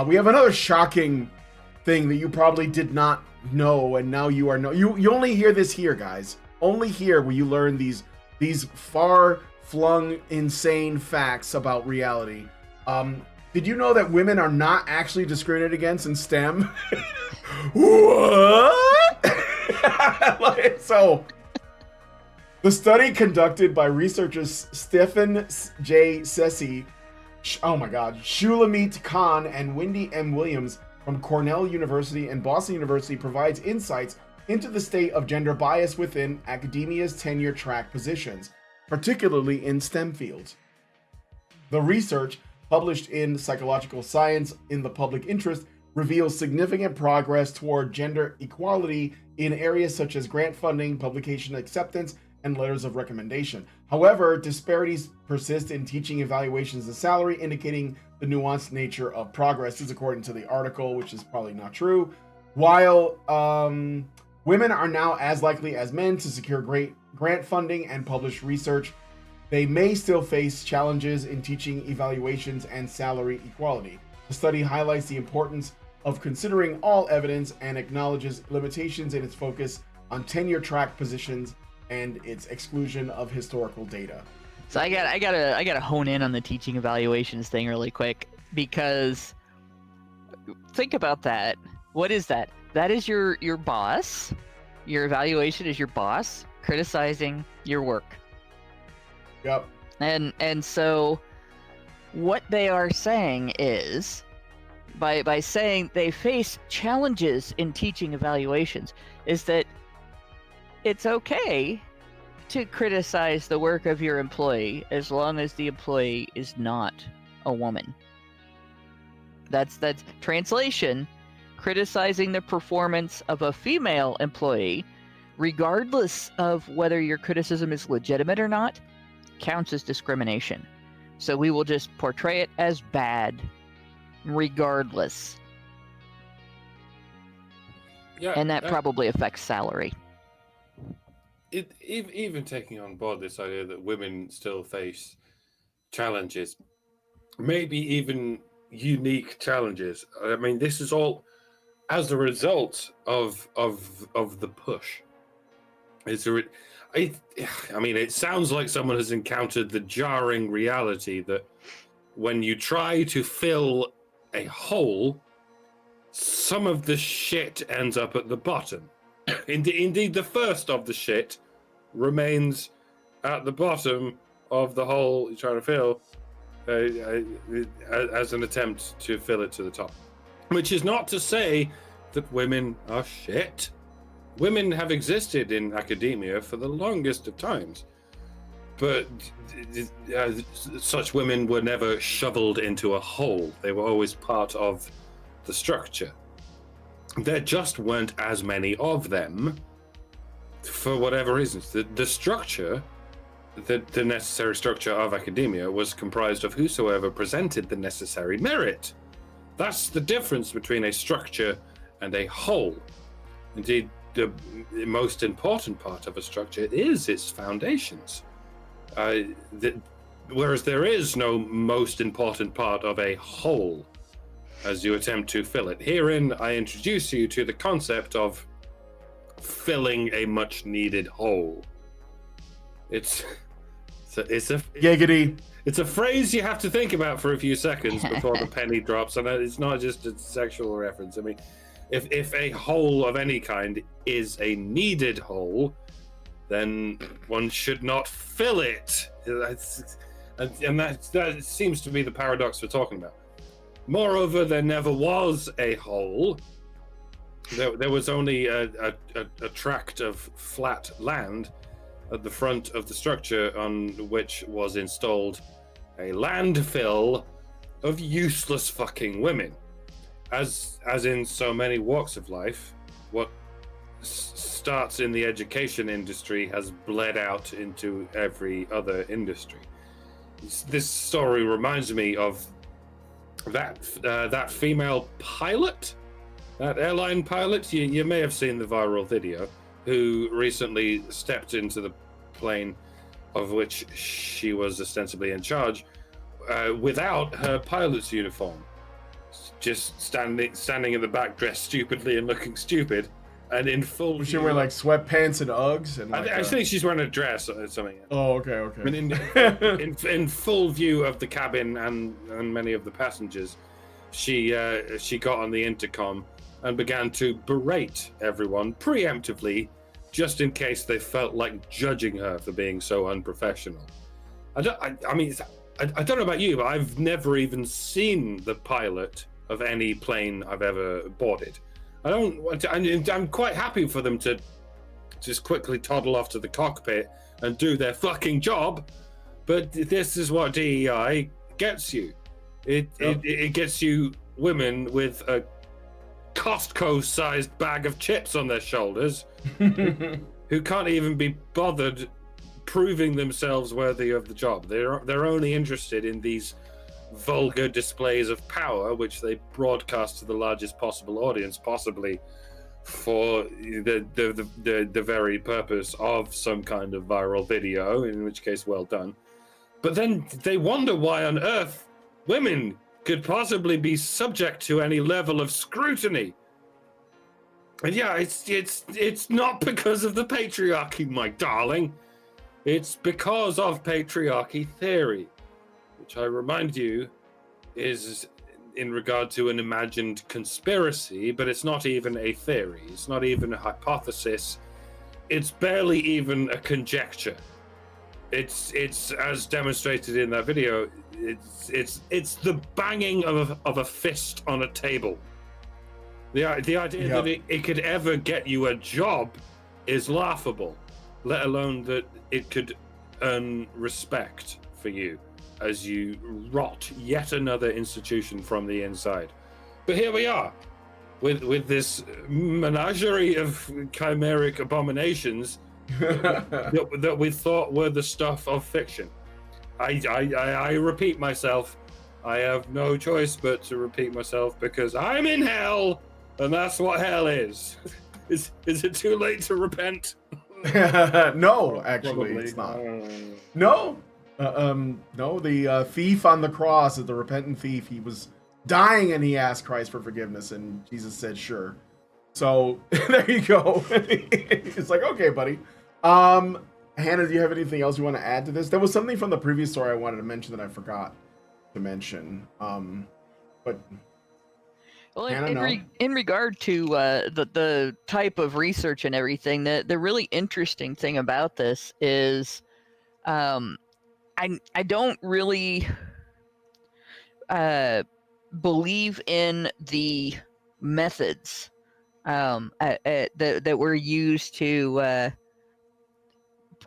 we have another shocking thing that you probably did not know, and now you are you only hear this here, guys. Only here will you learn these far-flung, insane facts about reality. Did you know that women are not actually discriminated against in STEM? What? So, the study conducted by researchers Stephen J. Sessi, Shulamit Khan, and Wendy M. Williams from Cornell University and Boston University provides insights into the state of gender bias within academia's tenure track positions, particularly in STEM fields. The research, published in Psychological Science in the Public Interest, reveals significant progress toward gender equality in areas such as grant funding, publication acceptance, and letters of recommendation. However, disparities persist in teaching evaluations and salary, indicating the nuanced nature of progress. This is according to the article, which is probably not true. While women are now as likely as men to secure grant funding and publish research, they may still face challenges in teaching evaluations and salary equality. The study highlights the importance of considering all evidence and acknowledges limitations in its focus on tenure track positions and its exclusion of historical data. So I gotta hone in on the teaching evaluations thing really quick, because think about that. What is that? That is your boss. Your evaluation is your boss criticizing your work. Yep. And so what they are saying is, by saying they face challenges in teaching evaluations, is that it's okay to criticize the work of your employee as long as the employee is not a woman. That's translation. Criticizing the performance of a female employee, regardless of whether your criticism is legitimate or not, counts as discrimination. So we will just portray it as bad, regardless. Yeah, And that probably affects salary. Even taking on board this idea that women still face challenges, maybe even unique challenges. I mean, this is all as a result of the push. I mean, it sounds like someone has encountered the jarring reality that when you try to fill a hole, some of the shit ends up at the bottom. Indeed, the first of the shit remains at the bottom of the hole you're trying to fill as an attempt to fill it to the top. Which is not to say that women are shit. Women have existed in academia for the longest of times, but such women were never shoveled into a hole. They were always part of the structure. There just weren't as many of them for whatever reasons. The structure, the necessary structure of academia was comprised of whosoever presented the necessary merit. That's the difference between a structure and a whole. Indeed, the most important part of a structure is its foundations. Whereas there is no most important part of a whole as you attempt to fill it. Herein, I introduce you to the concept of filling a much needed hole. It's a Giggity. It's a phrase you have to think about for a few seconds before the penny drops, and it's not just a sexual reference. I mean, if a hole of any kind is a needed hole, then one should not fill it. And that seems to be the paradox we're talking about. Moreover, there never was a hole. There was only a tract of flat land at the front of the structure on which was installed a landfill of useless fucking women. As in so many walks of life, what starts in the education industry has bled out into every other industry. This story reminds me of that female pilot, that airline pilot, you may have seen the viral video, who recently stepped into the plane of which she was ostensibly in charge, without her pilot's uniform, just standing in the back, dressed stupidly and looking stupid, and in full. Was she wearing like sweatpants and Uggs? And I think she's wearing a dress or something. Oh, okay. And in full view of the cabin and many of the passengers, she got on the intercom and began to berate everyone preemptively, just in case they felt like judging her for being so unprofessional. I don't know about you, but I've never even seen the pilot of any plane I've ever boarded. I'm quite happy for them to just quickly toddle off to the cockpit and do their fucking job, but this is what DEI gets you. It gets you women with a Costco-sized bag of chips on their shoulders who can't even be bothered proving themselves worthy of the job. They're only interested in these vulgar displays of power, which they broadcast to the largest possible audience, possibly for the very purpose of some kind of viral video, in which case, well done. But then they wonder why on earth women could possibly be subject to any level of scrutiny. And yeah, it's not because of the patriarchy, my darling. It's because of patriarchy theory, which I remind you is in regard to an imagined conspiracy, but it's not even a theory. It's not even a hypothesis. It's barely even a conjecture. It's as demonstrated in that video. It's the banging of a fist on a table. The idea that it could ever get you a job is laughable, let alone that it could earn respect for you as you rot yet another institution from the inside. But here we are, with this menagerie of chimeric abominations that we thought were the stuff of fiction. I repeat myself. I have no choice but to repeat myself because I'm in hell, and that's what hell is. Is it too late to repent? No, actually, it's not. No. No, the thief on the cross is the repentant thief. He was dying and he asked Christ for forgiveness, and Jesus said, sure. So there you go. It's like, okay, buddy. Hannah, do you have anything else you want to add to this? There was something from the previous story I wanted to mention that I forgot to mention. But well, Hannah, in regard to the type of research and everything, the really interesting thing about this is, I don't really believe in the methods that were used to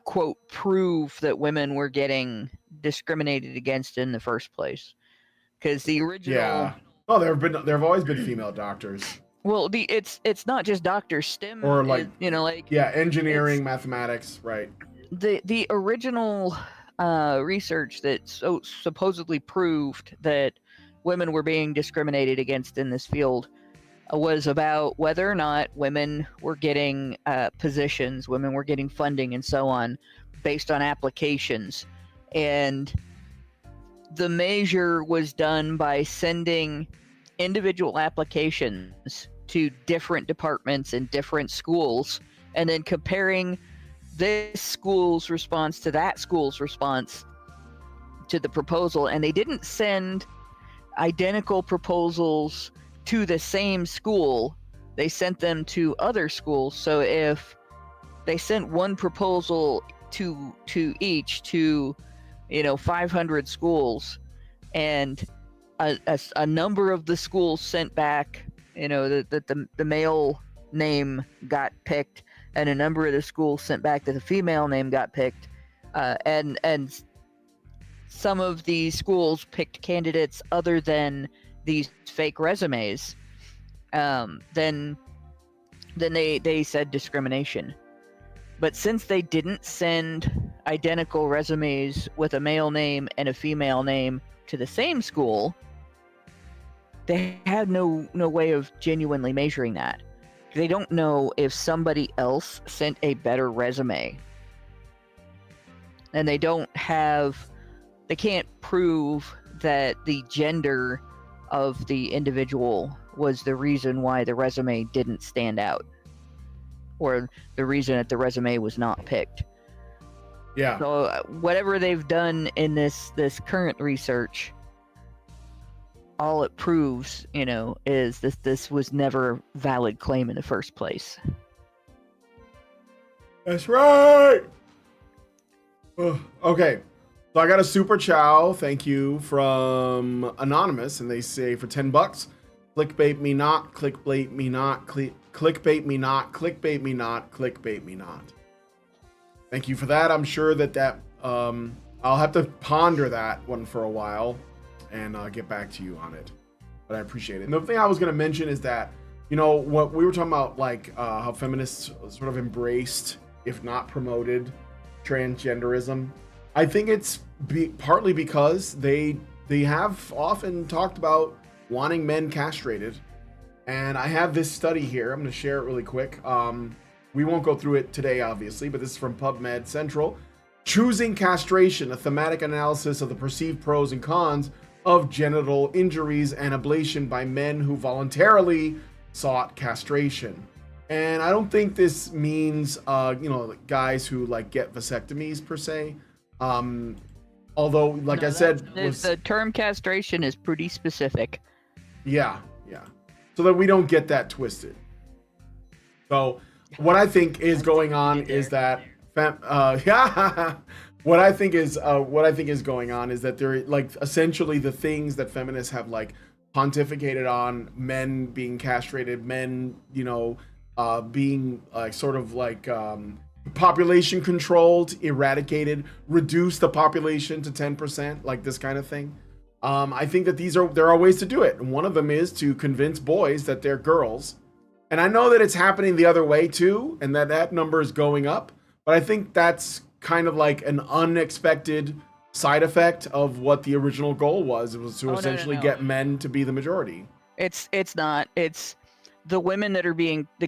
quote prove that women were getting discriminated against in the first place, because the original there have always been female doctors. Well, it's not just doctors. STEM or like engineering, mathematics, right? The original research that supposedly proved that women were being discriminated against in this field was about whether or not women were getting positions, women were getting funding, and so on, based on applications. And the measure was done by sending individual applications to different departments in different schools, and then comparing this school's response to that school's response to the proposal. And they didn't send identical proposals to the same school. They sent them to other schools. So if they sent one proposal to each to 500 schools, and a number of the schools sent back that the male name got picked, and a number of the schools sent back that the female name got picked, and some of these schools picked candidates other than these fake resumes, then they said discrimination. But since they didn't send identical resumes with a male name and a female name to the same school, they had no way of genuinely measuring that. They don't know if somebody else sent a better resume. And they can't prove that the gender of the individual was the reason why the resume didn't stand out, or the reason that the resume was not picked. Yeah. So whatever they've done in this current research, all it proves, is this was never a valid claim in the first place. That's right. Ugh. Okay. So I got a super chow, thank you, from Anonymous, and they say for $10, clickbait me not, clickbait me not, clickbait me not, clickbait me not, clickbait me not. Thank you for that. I'm sure that I'll have to ponder that one for a while and get back to you on it. But I appreciate it. And the thing I was going to mention is that, what we were talking about, like how feminists sort of embraced, if not promoted, transgenderism. I think it's partly because they have often talked about wanting men castrated. And I have this study here. I'm going to share it really quick. We won't go through it today, obviously, but this is from PubMed Central. Choosing Castration, a thematic analysis of the perceived pros and cons of genital injuries and ablation by men who voluntarily sought castration. And I don't think this means, guys who get vasectomies per se. Although, like I said, the term castration is pretty specific. Yeah. So that we don't get that twisted. So what I think is going on is that, what I think is going on is that they're essentially the things that feminists have pontificated on, men being castrated, men, being population controlled, eradicated, reduce the population to 10%, this kind of thing. I think that there are ways to do it. And one of them is to convince boys that they're girls. And I know that it's happening the other way too, and that number is going up. But I think that's kind of an unexpected side effect of what the original goal was. It was to essentially get men to be the majority. It's not. It's the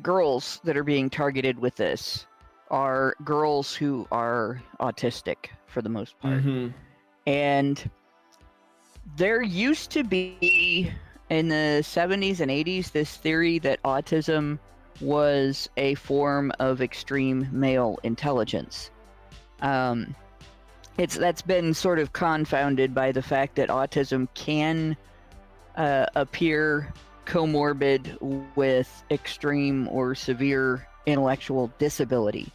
girls that are being targeted with this are girls who are autistic for the most part. Mm-hmm. And there used to be, in the 70s and 80s, this theory that autism was a form of extreme male intelligence. That's been sort of confounded by the fact that autism can appear comorbid with extreme or severe intellectual disability.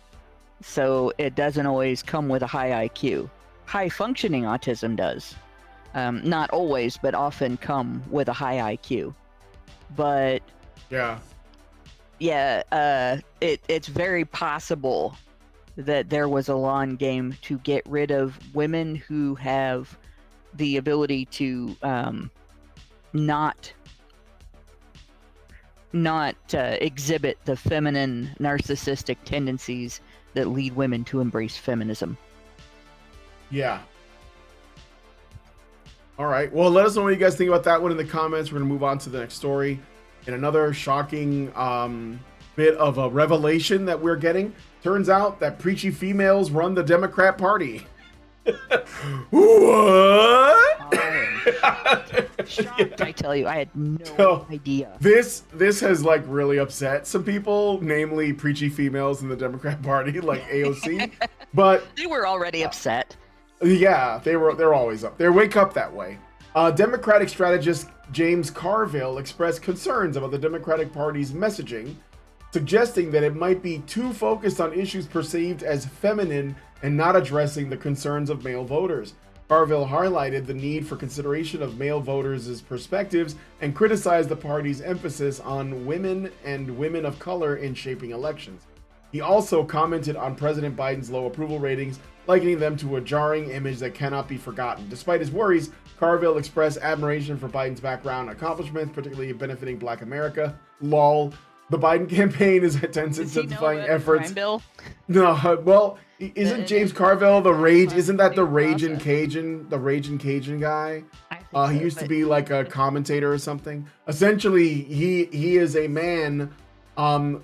So it doesn't always come with a high IQ. High functioning autism does. Not always, but often come with a high IQ. But it's very possible that there was a long game to get rid of women who have the ability to not exhibit the feminine narcissistic tendencies that lead women to embrace feminism. Yeah. All right. Well, let us know what you guys think about that one in the comments. We're going to move on to the next story. And another shocking bit of a revelation that we're getting. Turns out that preachy females run the Democrat Party. What? Shocked, I tell you. I had no idea. This has really upset some people, namely preachy females in the Democrat Party, like AOC. But they were already upset. Yeah, they're always up. They wake up that way. Democratic strategist James Carville expressed concerns about the Democratic Party's messaging, suggesting that it might be too focused on issues perceived as feminine and not addressing the concerns of male voters. Carville highlighted the need for consideration of male voters' perspectives and criticized the party's emphasis on women and women of color in shaping elections. He also commented on President Biden's low approval ratings, likening them to a jarring image that cannot be forgotten. Despite his worries, Carville expressed admiration for Biden's background accomplishments, particularly benefiting Black America. LOL. The Biden campaign is intensifying efforts. Bill? No, well, isn't James Carville the rage? Isn't that the Raging Cajun guy? I He used to be like a commentator or something. Essentially, he is a man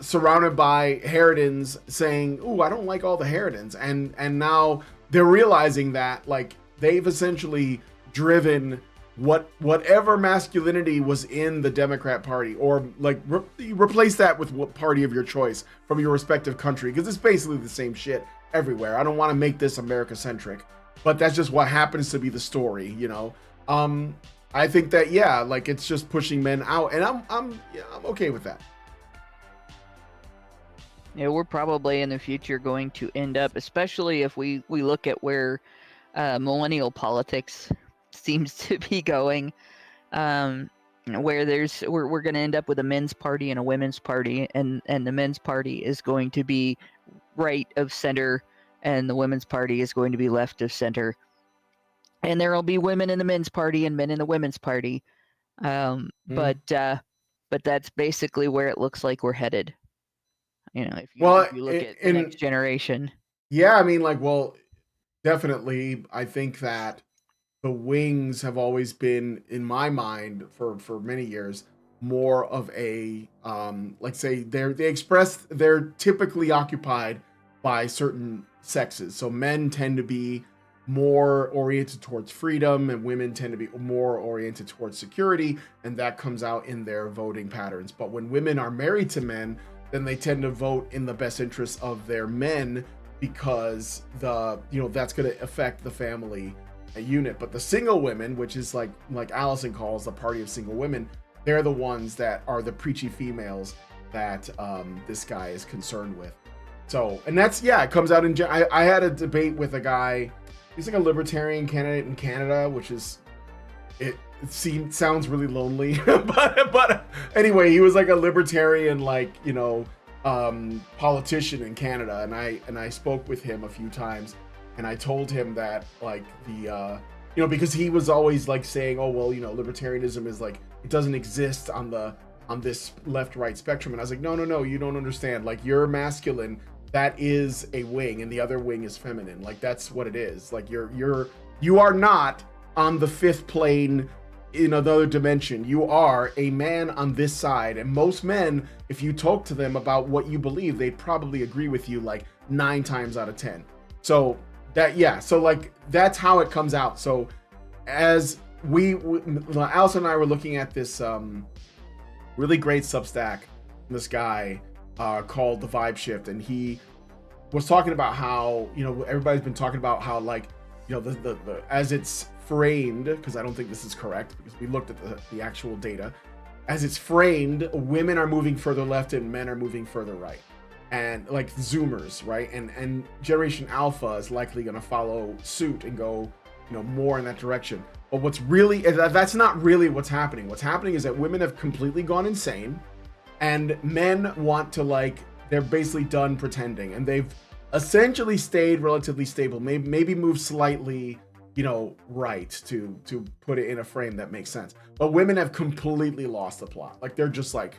surrounded by Harridans saying, "Ooh, I don't like all the Harridans," and now they're realizing that like they've essentially driven whatever masculinity was in the Democrat Party, or like replace that with what party of your choice from your respective country, because it's basically the same shit everywhere. I don't want to make this America centric, but that's just what happens to be the story, you know. I think that like it's just pushing men out, and I'm okay with that. Yeah, we're probably in the future going to end up, especially if we look at where millennial politics seems to be going, where we're going to end up with a men's party and a women's party, and the men's party is going to be right of center, and the women's party is going to be left of center, and there will be women in the men's party and men in the women's party, but that's basically where it looks like we're headed. You know, if you look at the next generation. Yeah, I mean, like, well, definitely, I think that the wings have always been, in my mind, for many years, more of a like, say they're typically occupied by certain sexes. So men tend to be more oriented towards freedom, and women tend to be more oriented towards security, and that comes out in their voting patterns. But when women are married to men, then they tend to vote in the best interest of their men, because that's going to affect the family unit. But the single women, which is like Allison calls the party of single women, they're the ones that are the preachy females that this guy is concerned with. So, and that's, it comes out in, I had a debate with a guy, he's like a libertarian candidate in Canada, which is, it sounds really lonely, but anyway, he was like a libertarian, like, politician in Canada, and I spoke with him a few times, and I told him that, like, the because he was always like saying, oh well, libertarianism is like, it doesn't exist on this left-right spectrum, and I was like, no, you don't understand. Like, you're masculine, that is a wing, and the other wing is feminine. Like, that's what it is. Like, you are not on the fifth plane in another dimension. You are a man on this side, and most men, if you talk to them about what you believe, they probably agree with you like 9 times out of 10. So so like that's how it comes out. So as Alice and I were looking at this really great Substack, this guy called The Vibe Shift, and he was talking about how everybody's been talking about how, like, the as it's framed, because I don't think this is correct, because we looked at the actual data, as it's framed, women are moving further left and men are moving further right, and like Zoomers, right, and Generation Alpha is likely going to follow suit and go more in that direction. But that's not really what's happening. What's happening is that women have completely gone insane, and men want to, like, they're basically done pretending, and they've essentially stayed relatively stable, maybe moved slightly right, to put it in a frame that makes sense. But women have completely lost the plot. Like, they're just like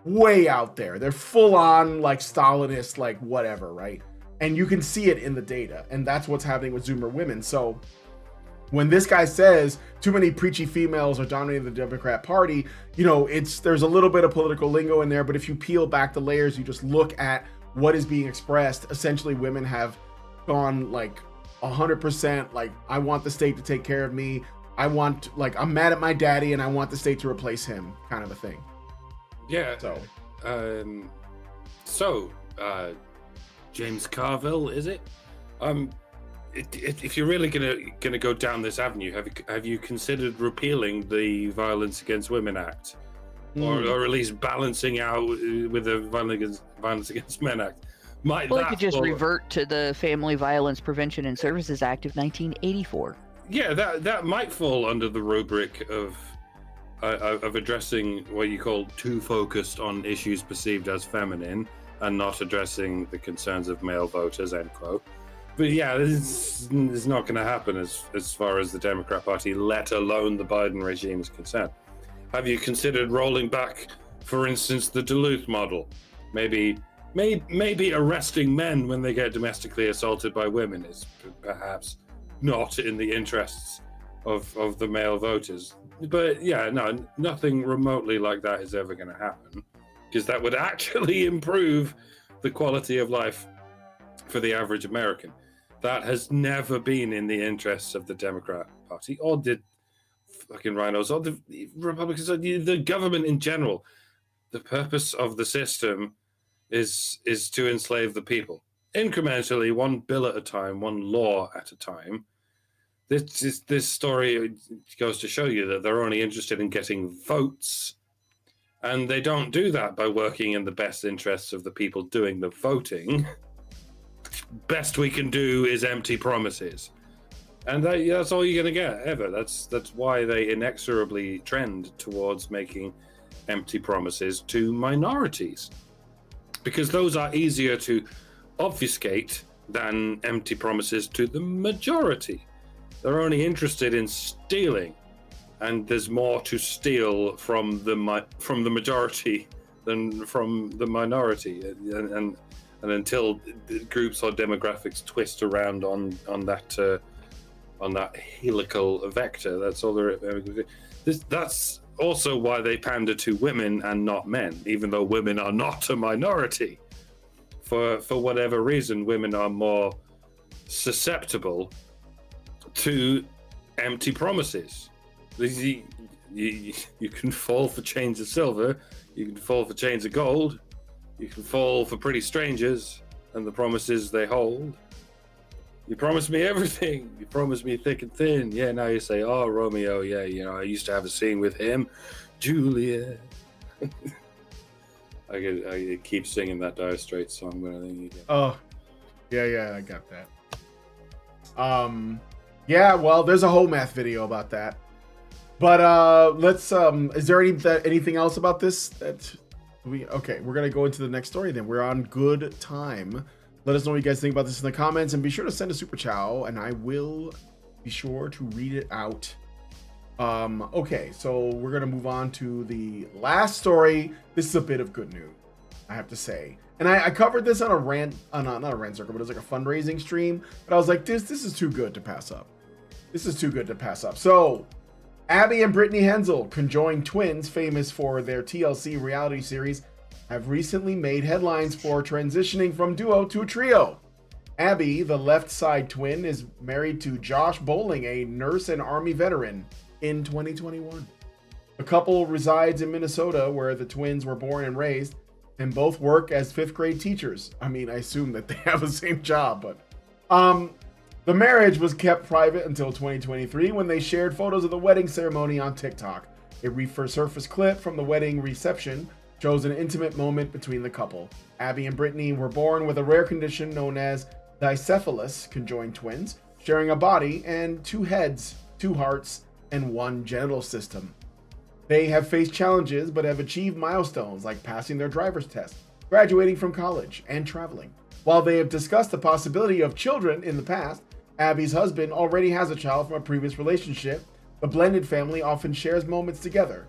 way out there. They're full on like Stalinist, like whatever, right? And you can see it in the data, and that's what's happening with Zoomer women. So when this guy says too many preachy females are dominating the Democrat Party, there's a little bit of political lingo in there, but if you peel back the layers, you just look at what is being expressed. Essentially, women have gone like 100%, like, I want the state to take care of me. I'm mad at my daddy and I want the state to replace him, kind of a thing. Yeah. So, James Carville, is it? If you're really gonna go down this avenue, have you considered repealing the Violence Against Women Act, or at least balancing out with the Violence Against Men Act? They could just revert to the Family Violence Prevention and Services Act of 1984. Yeah, that might fall under the rubric of addressing what you call too focused on issues perceived as feminine and not addressing the concerns of male voters, end quote. But yeah, this is not going to happen as far as the Democrat Party, let alone the Biden regime, is concerned. Have you considered rolling back, for instance, the Duluth model? Maybe arresting men when they get domestically assaulted by women is perhaps not in the interests of the male voters. But yeah, no, nothing remotely like that is ever going to happen, because that would actually improve the quality of life for the average American. That has never been in the interests of the Democrat Party, or did fucking rhinos, or the Republicans, or the government in general. The purpose of the system is to enslave the people incrementally, one bill at a time, one law at a time. This story goes to show you that they're only interested in getting votes, and they don't do that by working in the best interests of the people doing the voting. Best we can do is empty promises, and that's all you're going to get ever. That's why they inexorably trend towards making empty promises to minorities, because those are easier to obfuscate than empty promises to the majority. They're only interested in stealing, and there's more to steal from the majority than from the minority. And until groups or demographics twist around on that helical vector, that's all there. That's also why they pander to women and not men, even though women are not a minority. For whatever reason, women are more susceptible to empty promises. You can fall for chains of silver, you can fall for chains of gold, you can fall for pretty strangers and the promises they hold. You promised me everything. You promised me thick and thin. Yeah, now you say, oh, Romeo, yeah, you know, I used to have a scene with him. Juliet. I keep singing that Dire Straits song when I think you get. Oh, yeah, I got that. Yeah, well, there's a whole math video about that. But let's is there anything else about this that okay, we're gonna go into the next story then. We're on good time. Let us know what you guys think about this in the comments, and be sure to send a super chow and I will be sure to read it out. Okay, so we're gonna move on to the last story. This is a bit of good news, I have to say. And I covered this on a rant, not a rant circle, but it was like a fundraising stream. But I was like, this is too good to pass up. This is too good to pass up. So, Abby and Brittany Hensel, conjoined twins famous for their TLC reality series, have recently made headlines for transitioning from duo to trio. Abby, the left side twin, is married to Josh Bowling, a nurse and Army veteran, in 2021. The couple resides in Minnesota, where the twins were born and raised, and both work as 5th grade teachers. I mean, I assume that they have the same job, but the marriage was kept private until 2023 when they shared photos of the wedding ceremony on TikTok. A resurfaced clip from the wedding reception shows an intimate moment between the couple. Abby and Brittany were born with a rare condition known as dicephalous conjoined twins, sharing a body and 2 heads, 2 hearts, and 1 genital system. They have faced challenges but have achieved milestones like passing their driver's test, graduating from college, and traveling. While they have discussed the possibility of children in the past, Abby's husband already has a child from a previous relationship. The blended family often shares moments together,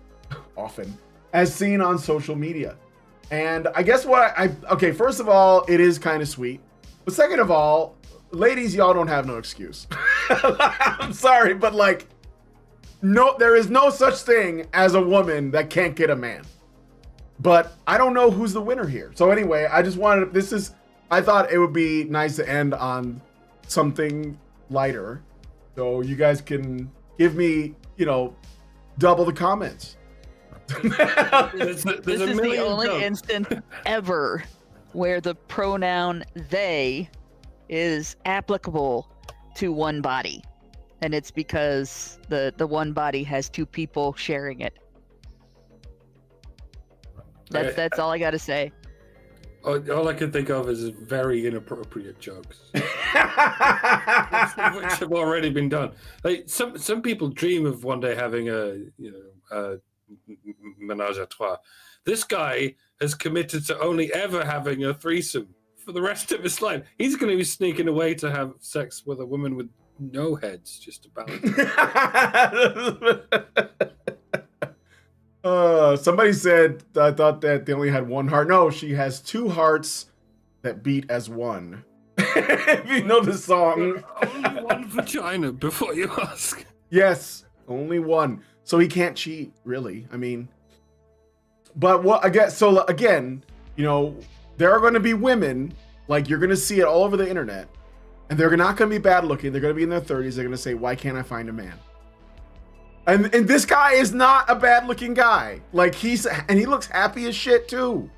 often, as seen on social media. And I guess okay, first of all, it is kind of sweet. But second of all, ladies, y'all don't have no excuse. I'm sorry, but like, no, there is no such thing as a woman that can't get a man. But I don't know who's the winner here. So anyway, I just wanted, I thought it would be nice to end on something lighter. So you guys can give me, double the comments. This is the only instance ever where the pronoun they is applicable to one body. And it's because the one body has 2 people sharing it. That's all I got to say. All I can think of is very inappropriate jokes, which have already been done. Like some people dream of one day having a menage a trois. This guy has committed to only ever having a threesome for the rest of his life. He's going to be sneaking away to have sex with a woman with no heads, just to balance. Somebody said, I thought that they only had 1 heart. No, she has 2 hearts that beat as one. If you know the song. Only one vagina before you ask. Yes, only one. So he can't cheat, really. I mean, but what I guess so again, you know, there are going to be women, like you're going to see it all over the internet, and they're not going to be bad looking. They're going to be in their 30s. They're going to say, "Why can't I find a man?" And this guy is not a bad looking guy. Like he looks happy as shit too.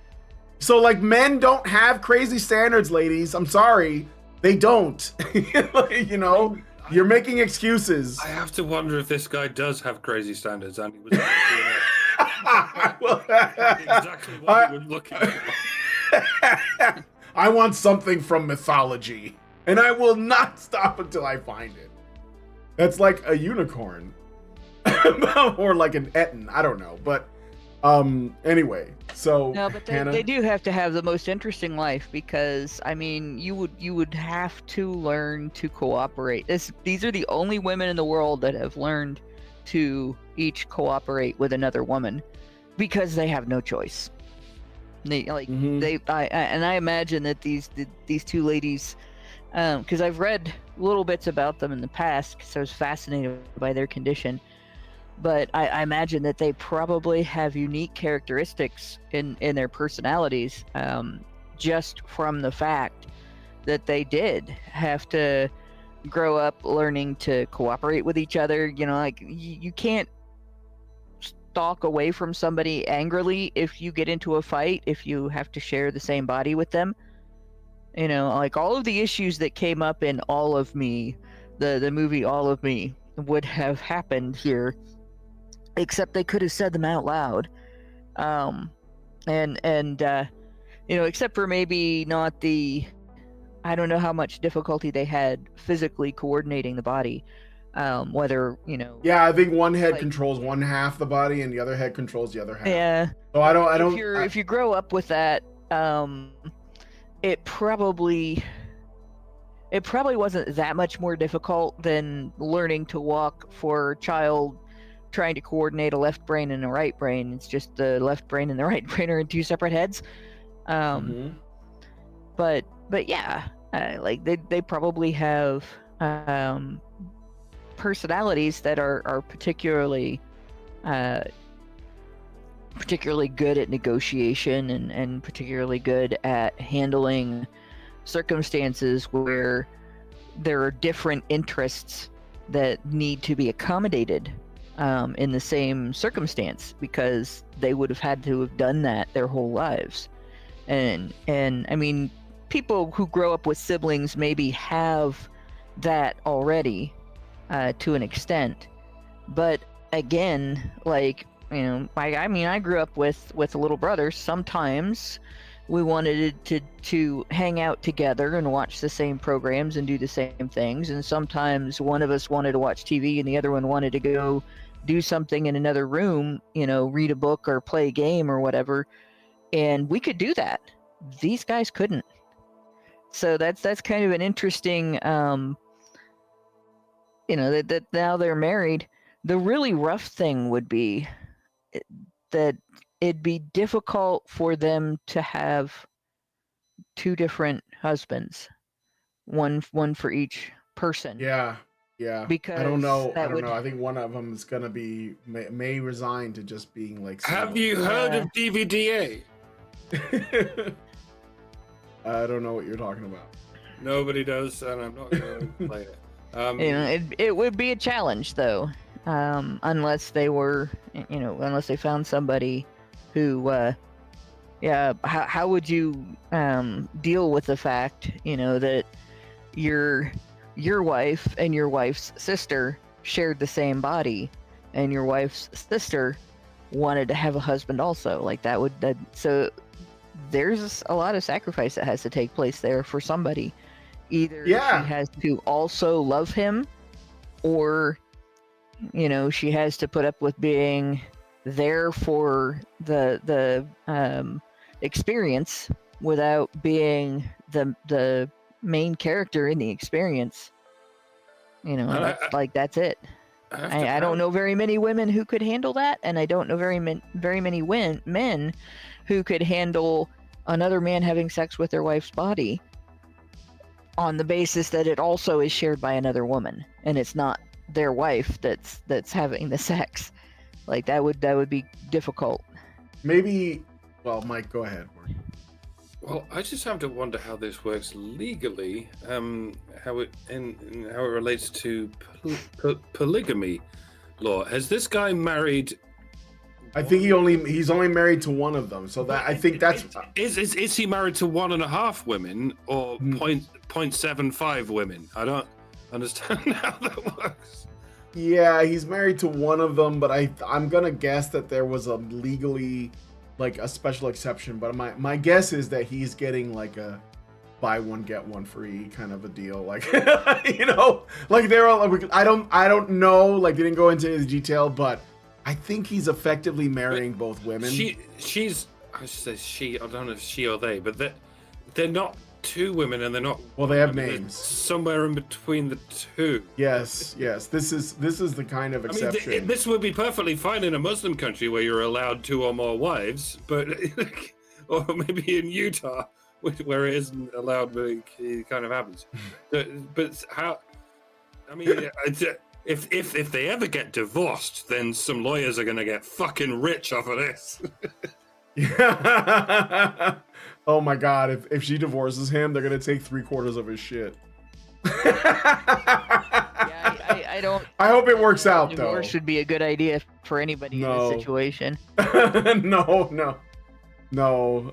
So like men don't have crazy standards, ladies. I'm sorry, they don't. You know. You're making excuses. I have to wonder if this guy does have crazy standards, and he was exactly what he was looking for. I want something from mythology, and I will not stop until I find it. That's like a unicorn, or like an Etten. I don't know, but anyway. So no, but Hannah, they do have to have the most interesting life, because I mean, you would have to learn to cooperate. These are the only women in the world that have learned to each cooperate with another woman, because they have no choice. I imagine that these two ladies, because I've read little bits about them in the past, because I was fascinated by their condition. But I imagine that they probably have unique characteristics in their personalities, just from the fact that they did have to grow up learning to cooperate with each other. You know, like you can't stalk away from somebody angrily if you get into a fight, if you have to share the same body with them. You know, like all of the issues that came up in All of Me, the movie All of Me, would have happened here. Except they could have said them out loud, and you know, except for maybe not the, I don't know how much difficulty they had physically coordinating the body, whether, you know. Yeah, I think one head controls one half the body, and the other head controls the other half. Yeah. So I don't. If you grow up with that, it probably wasn't that much more difficult than learning to walk for a child trying to coordinate a left brain and a right brain. It's just the left brain and the right brain are in two separate heads. But yeah, like they probably have personalities that are particularly good at negotiation and particularly good at handling circumstances where there are different interests that need to be accommodated in the same circumstance, because they would have had to have done that their whole lives. And I mean, people who grow up with siblings maybe have that already to an extent, but again, like, you know, I mean, I grew up with a little brother. Sometimes we wanted to hang out together and watch the same programs and do the same things, and sometimes one of us wanted to watch TV and the other one wanted to go do something in another room, you know, read a book or play a game or whatever, and we could do that. These guys couldn't. So that's kind of an interesting, you know, that now they're married. The really rough thing would be that it'd be difficult for them to have two different husbands, one for each person. Yeah. Because I don't know. I think one of them is gonna be may resign to just being like. Have you heard of DVDA? I don't know what you're talking about. Nobody does, and I'm not going to play it. You know, it would be a challenge though, unless they were, you know, unless they found somebody who, how would you deal with the fact, you know, that your wife and your wife's sister shared the same body, and your wife's sister wanted to have a husband also? Like so there's a lot of sacrifice that has to take place there for somebody. Either she has to also love him, or, you know, she has to put up with being there for the experience without being the main character in the experience. You know, that's it. I don't know very many women who could handle that, and I don't know very many men who could handle another man having sex with their wife's body on the basis that it also is shared by another woman, and it's not their wife that's having the sex. Like that would be difficult. Maybe. Well, Mike, go ahead. Well, I just have to wonder how this works legally. How it relates to polygamy law. Has this guy married? I think he's only married to one of them. So that I think that's is he married to 1.5 women or 0.75 women? I don't understand how that works. Yeah, he's married to one of them, but I'm gonna guess that there was a legally like a special exception. But my guess is that he's getting like a buy one get one free kind of a deal. Like like they're all. I don't know. Like they didn't go into any detail, but I think he's effectively marrying both women. She's. I should say she. I don't know if she or they, but they're not 2 women, and they're not. Well, they have names. Somewhere in between the 2. Yes. This is the kind of exception. I mean, this would be perfectly fine in a Muslim country where you're allowed 2 or more wives, but or maybe in Utah where it isn't allowed, but it kind of happens. But how? I mean, if they ever get divorced, then some lawyers are gonna get fucking rich off of this. Oh my god, if she divorces him, they're gonna take 3/4 of his shit. I don't. I hope it works out though. Divorce should be a good idea for anybody in this situation. No.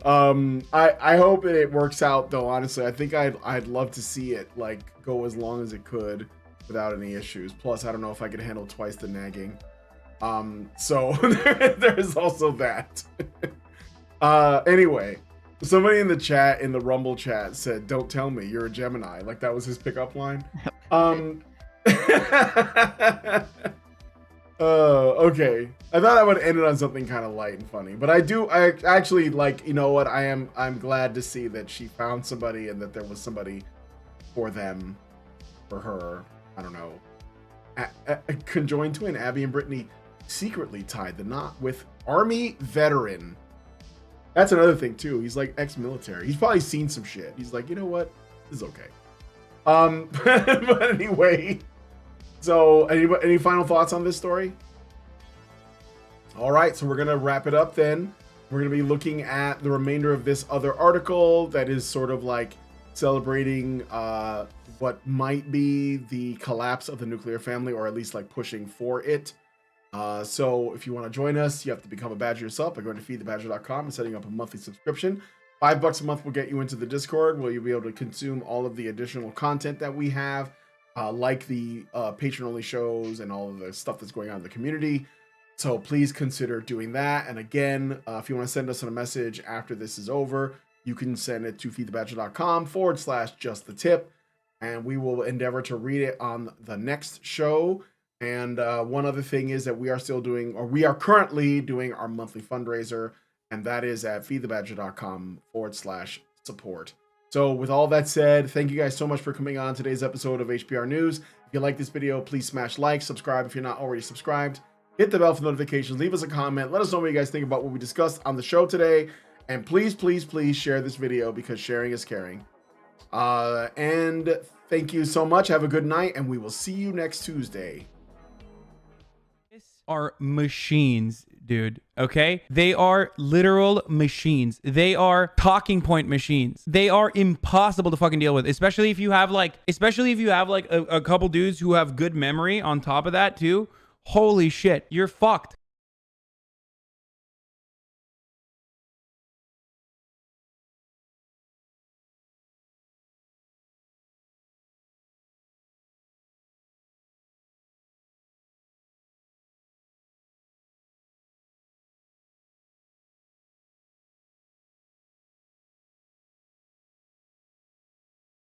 I hope it works out though. Honestly, I think I'd love to see it like go as long as it could without any issues. Plus, I don't know if I could handle twice the nagging. So there's also that. Anyway, somebody in the chat, in the Rumble chat, said, "Don't tell me you're a Gemini." Like that was his pickup line. Okay. I thought I would end it on something kind of light and funny, but I actually like, you know what? I'm glad to see that she found somebody and that there was somebody for them, for her. I don't know. Conjoined twin Abby and Brittany secretly tied the knot with Army veteran. That's another thing too. He's like ex-military. He's probably seen some shit. He's like, you know what? This is okay. But anyway, so any final thoughts on this story? All right, so we're gonna wrap it up then. We're gonna be looking at the remainder of this other article that is sort of like celebrating what might be the collapse of the nuclear family, or at least like pushing for it. So if you want to join us, you have to become a badger yourself by going to feedthebadger.com and setting up a monthly subscription. $5 a month will get you into the Discord, where you'll be able to consume all of the additional content that we have, like the patron-only shows and all of the stuff that's going on in the community. So please consider doing that. And again, if you want to send us a message after this is over, you can send it to feedthebadger.com/justthetip, and we will endeavor to read it on the next show. And one other thing is that we are currently doing our monthly fundraiser, and that is at feedthebadger.com/support. So with all that said, thank you guys so much for coming on today's episode of HBR News. If you like this video, please smash like, subscribe if you're not already subscribed, hit the bell for notifications, leave us a comment, let us know what you guys think about what we discussed on the show today, and please share this video, because sharing is caring. And thank you so much. Have a good night, and we will see you next Tuesday. Are machines, dude. Okay, they are literal machines. They are talking point machines. They are impossible to fucking deal with, especially if you have like a couple dudes who have good memory on top of that too. Holy shit, you're fucked.